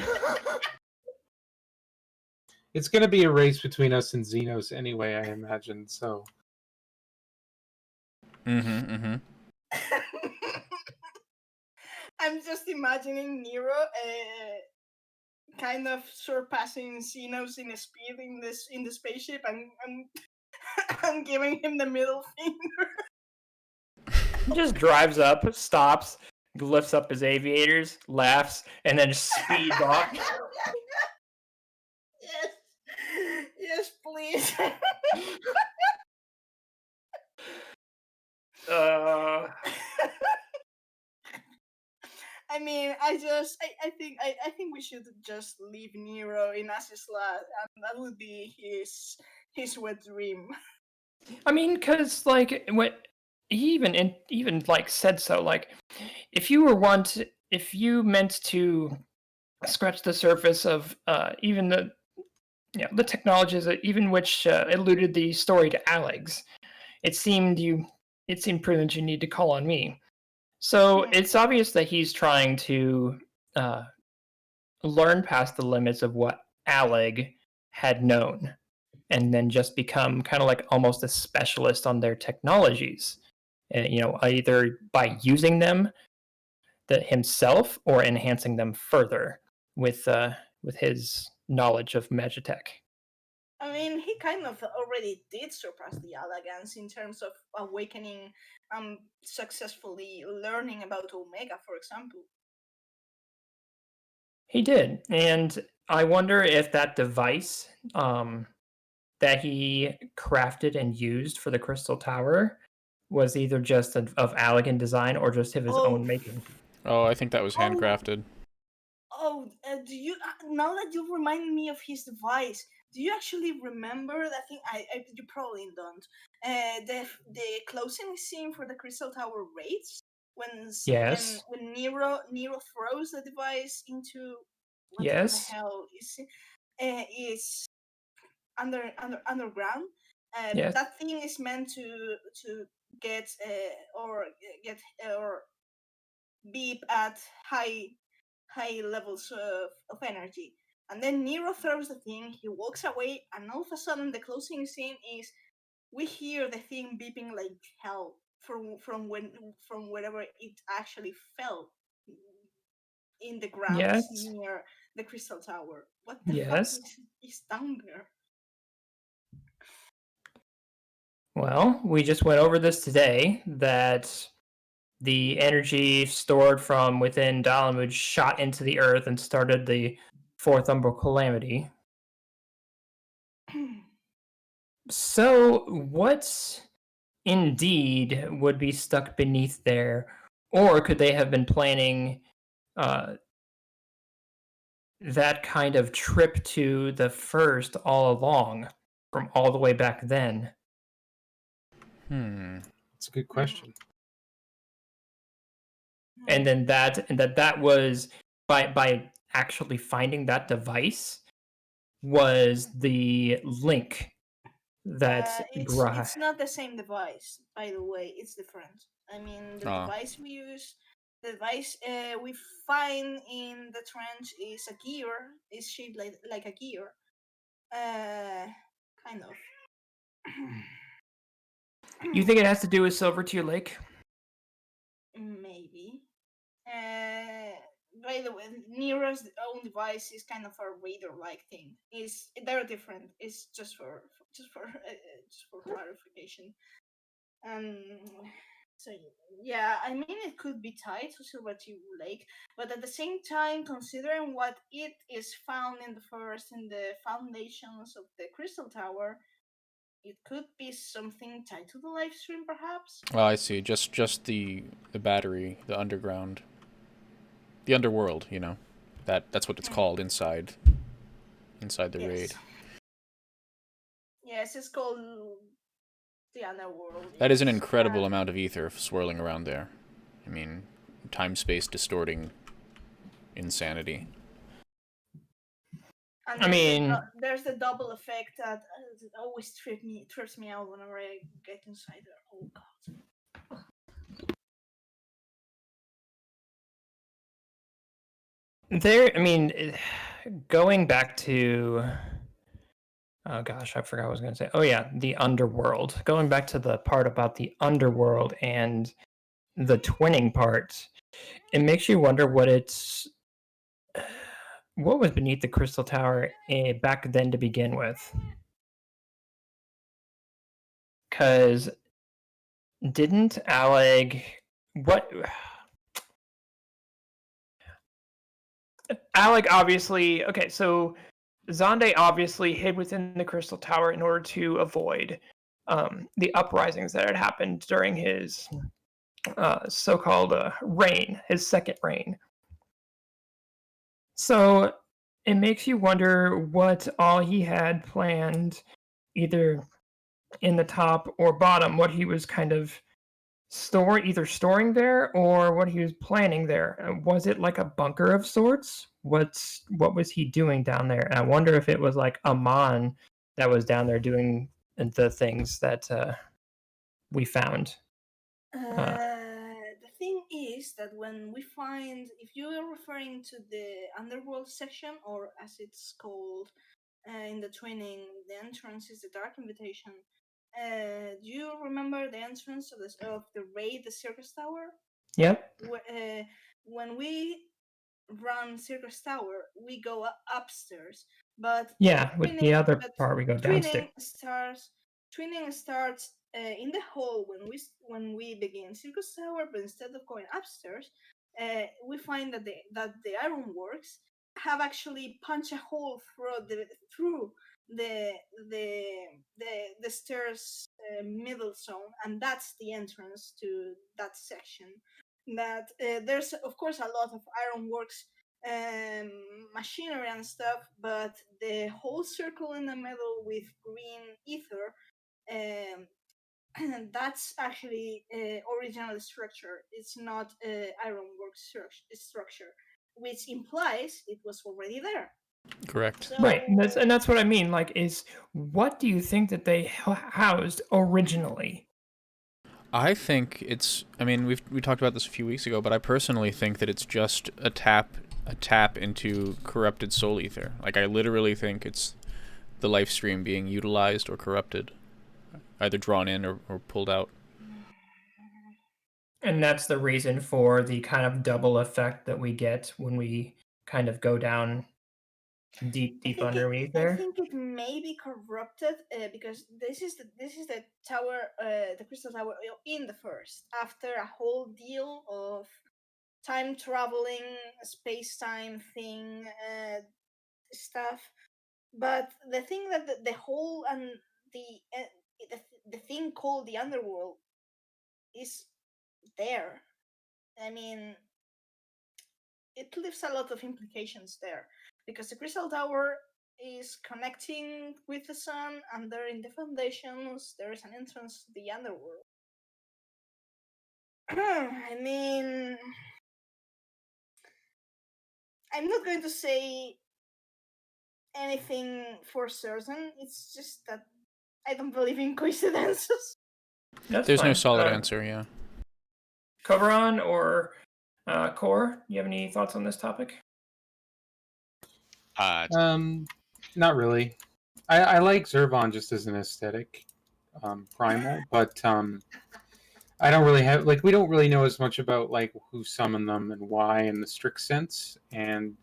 It's going to be a race between us and Xenos anyway, I imagine, so. I'm just imagining Nero kind of surpassing Xenos in speed in the spaceship, and I'm giving him the middle finger. He just drives up, stops, lifts up his aviators, laughs, and then just speeds off. Yes. Yes, please. I mean, I think we should just leave Nero in Asisla, and that would be his wet dream. I mean, because like what he even like said so. Like, if you meant to scratch the surface of even the technologies that even which eluded the story to Alex, it seemed prudent you need to call on me. So it's obvious that he's trying to learn past the limits of what Allag had known, and then just become kind of like almost a specialist on their technologies. Either by using them himself or enhancing them further with his knowledge of Magitech. I mean, he kind of already did surpass the Allagans in terms of awakening, successfully learning about Omega, for example. He did, and I wonder if that device that he crafted and used for the Crystal Tower was either just of Allagan design or just of his own making. Oh, I think that was handcrafted. Do you now that you remind me of his device? Do you actually remember that thing? You probably don't. The closing scene for the Crystal Tower raids Yes. when Nero throws the device into what the hell is underground. Yes. That thing is meant to get or beep at high levels of energy. And then Nero throws the thing, he walks away, and all of a sudden the closing scene is we hear the thing beeping like hell from wherever it actually fell in the ground near the Crystal Tower. What the fuck is down there? Well, we just went over this today, that the energy stored from within Dalamud shot into the earth and started the fourth Umbral Calamity. So, what indeed would be stuck beneath there? Or could they have been planning that kind of trip to the first all along, from all the way back then? That's a good question. And then that was by actually finding that device was the link that it's not the same device, by the way. It's different. I mean, the device we find in the trench is a gear. It's shaped like a gear. Kind of. You think it has to do with Silver Tear Lake? Maybe. By the way, Nero's own device is kind of a radar-like thing. They're different. It's just for clarification. So yeah, I mean it could be tied to Silver Tear Lake, but at the same time, considering what it is found in the foundations of the Crystal Tower, it could be something tied to the live stream, perhaps. Oh, I see. Just the battery, the underground, the underworld. That's what it's called inside the raid. Yes, it's called the underworld. That is an incredible amount of ether swirling around there. I mean, time-space distorting insanity. And there's the double effect that always trips me out whenever I get inside there. Oh god. Going back to oh gosh, I forgot what I was going to say. Oh yeah, the underworld. Going back to the part about the underworld and the twinning part, it makes you wonder what was beneath the Crystal Tower back then to begin with. because didn't Allag what? Allag obviously okay. So Zonde obviously hid within the Crystal Tower in order to avoid the uprisings that had happened during his so-called reign, his second reign. So it makes you wonder what all he had planned, either in the top or bottom, what he was kind of either storing there or what he was planning there. Was it like a bunker of sorts? What was he doing down there? And I wonder if it was like Amon that was down there doing the things that we found. The thing is that when we find, if you are referring to the underworld section, or as it's called in the training, the entrance is the Dark Invitation. Do you remember the entrance of the raid, the Circus Tower? Yep. When we run Circus Tower, we go upstairs, but yeah, with the other part we go downstairs. Twinning starts in the hall when we begin Circus Tower, but instead of going upstairs, we find that the ironworks have actually punched a hole through the stairs middle zone, and that's the entrance to that section. That there's of course a lot of ironworks machinery and stuff, but the whole circle in the middle with green ether, that's actually original structure. It's not ironwork structure, which implies it was already there. Correct. So, right, and that's what I mean. Like, is what do you think that they housed originally? I think it's. I mean, we talked about this a few weeks ago, but I personally think that it's just a tap into corrupted soul ether. Like, I literally think it's the life stream being utilized or corrupted, either drawn in or pulled out. And that's the reason for the kind of double effect that we get when we kind of go down deep underneath there. I think it may be corrupted because this is the tower, the Crystal Tower in the first, after a whole deal of time traveling, space time thing stuff. But the thing that the whole and the thing called the underworld is there. I mean, it leaves a lot of implications there because the Crystal Tower is connecting with the sun, and there in the foundations there is an entrance to the underworld. I mean, I'm not going to say anything for certain. It's just that I don't believe in coincidences. There's fine. No solid answer, yeah. Coveron or Core, you have any thoughts on this topic? Not really. I like Zervon just as an aesthetic primal, but I don't really have we don't really know as much about like who summoned them and why in the strict sense, and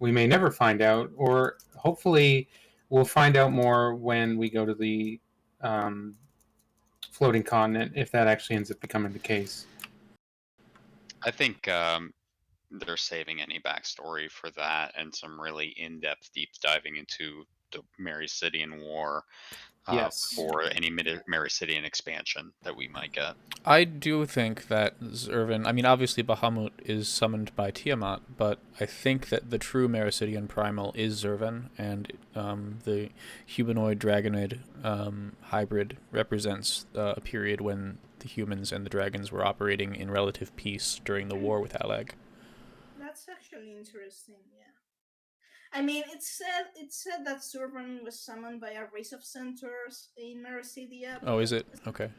we may never find out, or hopefully we'll find out more when we go to the floating continent, if that actually ends up becoming the case. I think they're saving any backstory for that and some really in-depth deep diving into the Meridian War for any Meridian expansion that we might get. I do think that Zervan, I mean, obviously Bahamut is summoned by Tiamat, but I think that the true Meridian primal is Zervan, and the humanoid dragonoid hybrid represents a period when the humans and the dragons were operating in relative peace during the war with Allag. That's actually interesting, yeah. I mean, it's said that Zervan was summoned by a race of centaurs in Meridia. Oh, is it? Okay.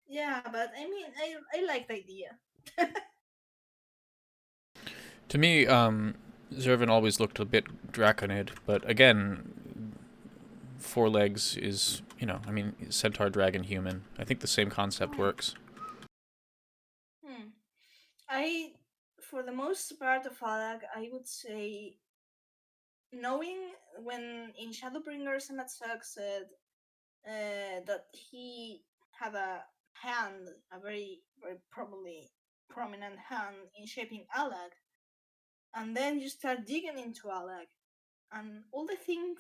Yeah, but I mean, I like the idea. To me, Zervan always looked a bit draconid, but again, 4 legs is, I mean, centaur, dragon, human. I think the same concept works. For the most part of Allag, I would say, knowing when in Shadowbringers Matzak said that he had a hand, a very, very probably prominent hand in shaping Allag. And then you start digging into Allag, and all the things,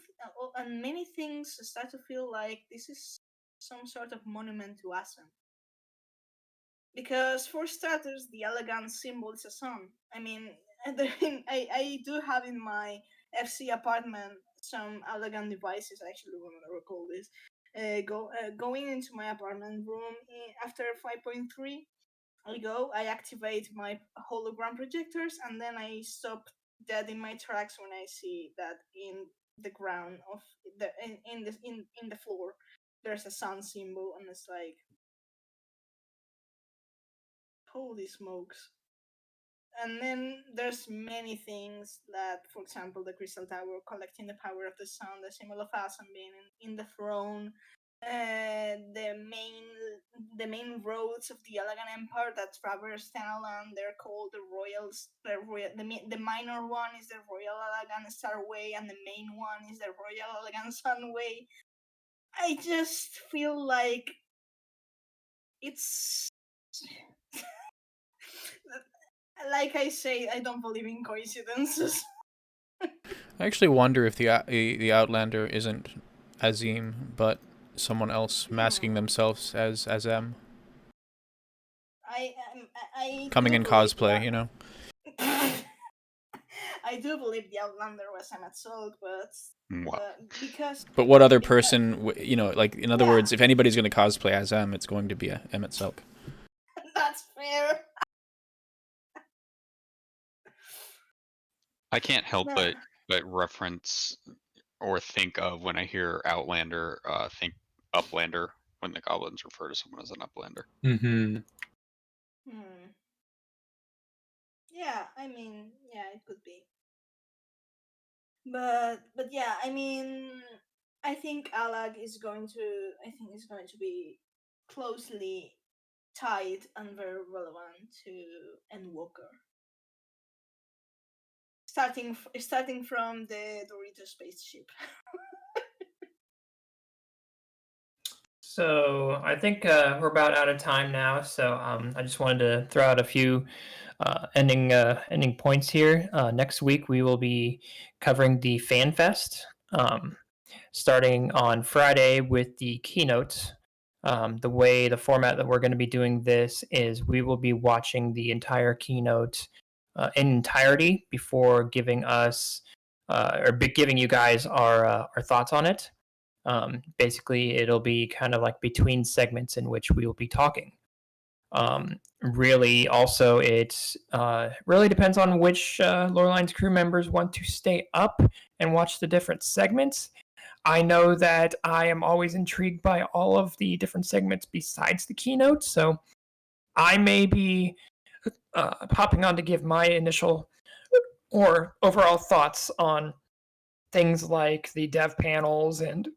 and many things start to feel like this is some sort of monument to Asen. Because for starters, the elegant symbol is a sun. I mean, I do have in my FC apartment some elegant devices. I actually want to recall this. Going into my apartment room after 5.3, I activate my hologram projectors, and then I stop dead in my tracks when I see that in the ground of in the floor there's a sun symbol, and it's like, holy smokes. And then there's many things that, for example, the crystal tower collecting the power of the sun, the symbol of Asen being in the throne, the main roads of the Allagan Empire that traverse Thanalan. They're called the royals. The minor one is the Royal Allagan Starway, and the main one is the Royal Allagan Sunway. I just feel like it's like I say, I don't believe in coincidences. I actually wonder if the Outlander isn't Azim, but someone else masking themselves as M. I Coming in cosplay, you know? I do believe the Outlander was Emmet Silk, but because. But what other person, you know, like, in other Yeah. words, if anybody's going to cosplay as M, it's going to be Emmet Silk. That's fair. I can't help No. but reference or think of, when I hear Outlander, think Uplander, when the goblins refer to someone as an Uplander. Mm-hmm. Yeah, I mean, yeah, it could be. But yeah, I mean, I think Allag is going to be closely tied and very relevant to Endwalker. Starting from the Dorito spaceship. So I think we're about out of time now. So I just wanted to throw out a few ending points here. Next week we will be covering the Fan Fest, starting on Friday with the keynote. The format that we're going to be doing this is we will be watching the entire keynote in entirety before giving us giving you guys our thoughts on it. Basically, it'll be kind of like between segments in which we will be talking. Really, also, it really depends on which Loreline's crew members want to stay up and watch the different segments. I know that I am always intrigued by all of the different segments besides the keynote, so I may be popping on to give my initial or overall thoughts on things like the dev panels and,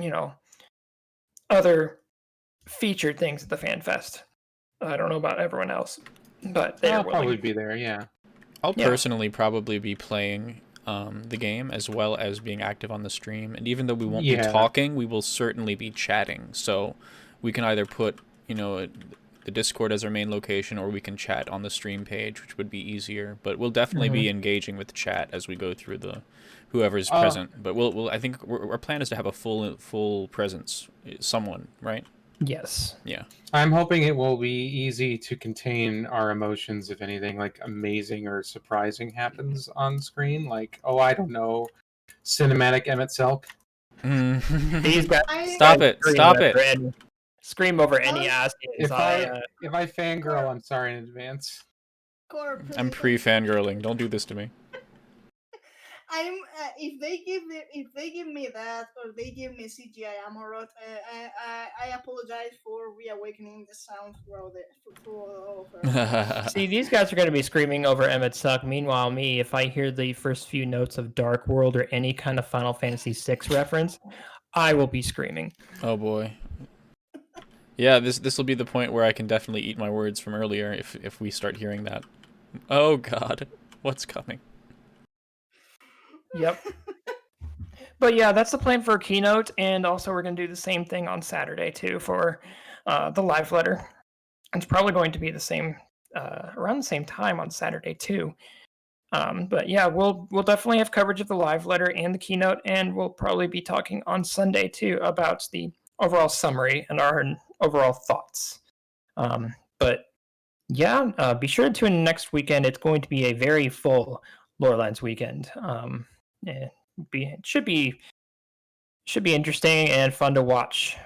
you know, other featured things at the Fan Fest. I don't know about everyone else, but I'll probably be there, yeah. I'll personally probably be playing the game as well as being active on the stream. And even though we won't be talking, we will certainly be chatting. So we can either put, you know, the Discord as our main location, or we can chat on the stream page, which would be easier. But we'll definitely be engaging with chat as we go through the whoever's present. But we'll I think our plan is to have a full presence, someone, right? Yes. Yeah. I'm hoping it will be easy to contain our emotions if anything like amazing or surprising happens on screen. Like, oh, I don't know, cinematic Emmet Selk. These guys Stop it. Scream over any ass. If I fangirl, I'm sorry in advance. I'm pre-fangirling. Don't do this to me. I'm if they give me that, or they give me CGI Amorot, I apologize for reawakening the sound throughout See, these guys are going to be screaming over Emmet Suck. Meanwhile, me, if I hear the first few notes of Dark World or any kind of Final Fantasy VI reference, I will be screaming. Oh boy. Yeah, this will be the point where I can definitely eat my words from earlier if we start hearing that. Oh god, what's coming? Yep. But yeah, that's the plan for a keynote, and also we're going to do the same thing on Saturday too for the live letter. It's probably going to be the same around the same time on Saturday too. But yeah, we'll definitely have coverage of the live letter and the keynote, and we'll probably be talking on Sunday too about the overall summary and our overall thoughts. But yeah, be sure to tune in next weekend. It's going to be a very full Lorelines weekend. It should be interesting and fun to watch.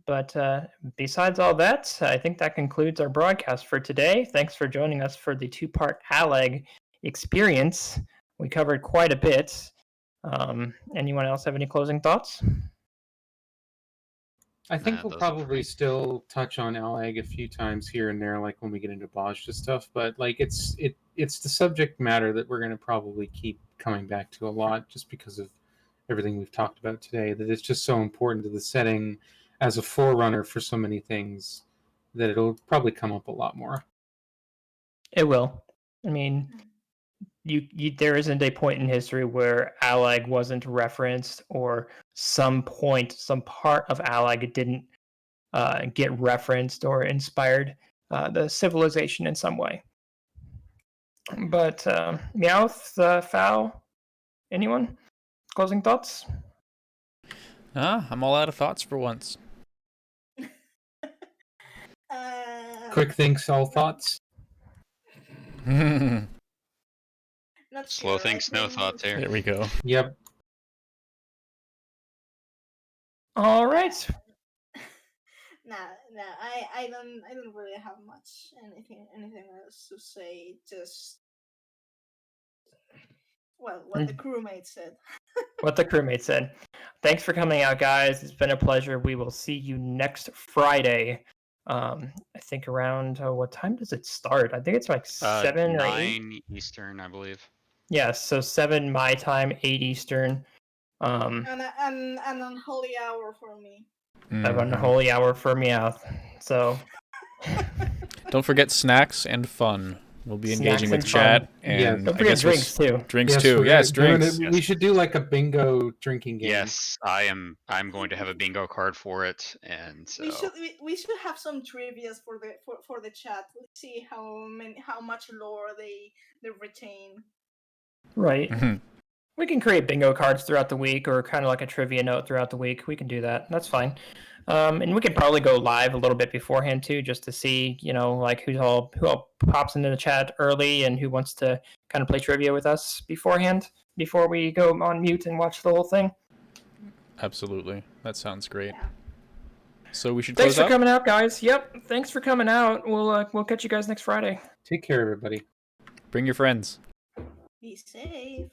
But besides all that, I think that concludes our broadcast for today. Thanks for joining us for the two-part Allag experience. We covered quite a bit. Anyone else have any closing thoughts? I think we'll those are probably pretty- still touch on Allag a few times here and there, like when we get into Bajda stuff. But like it's the subject matter that we're going to probably keep coming back to a lot, just because of everything we've talked about today. That it's just so important to the setting as a forerunner for so many things that it'll probably come up a lot more. It will. I mean, there isn't a point in history where Allag wasn't referenced, or some part of Allag didn't get referenced or inspired the civilization in some way. But Meowth, Fowl, anyone? Closing thoughts? I'm all out of thoughts for once. Quick thinks, all thoughts. There Not Slow sure, I thinks, no think- thoughts here. we go. Yep. All right. Nah, I don't really have much anything else to say. Just what the crewmate said. What the crewmate said. Thanks for coming out, guys. It's been a pleasure. We will see you next Friday. I think around what time does it start? I think it's like 7 or 8. 9 Eastern, I believe. Yes, so 7 my time, 8 Eastern. And an holy hour for me. I've run a holy hour for Meowth. So Don't forget snacks and fun. We'll be engaging Snacks with and chat fun. and Yeah. don't I forget guess we'll drinks too. Drinks Yes, too. we're Yes, doing drinks. it. We should do like a bingo drinking game. Yes, I'm going to have a bingo card for it, and so We should have some trivias for the chat. Let's see how much lore they retain. Right. Mhm. We can create bingo cards throughout the week, or kind of like a trivia note throughout the week. We can do that. That's fine. And we could probably go live a little bit beforehand too, just to see, like who all pops into the chat early and who wants to kind of play trivia with us beforehand, before we go on mute and watch the whole thing. Absolutely. That sounds great. Yeah. So we should Thanks close for out? coming out, guys. Yep. Thanks for coming out. We'll catch you guys next Friday. Take care, everybody. Bring your friends. Be safe.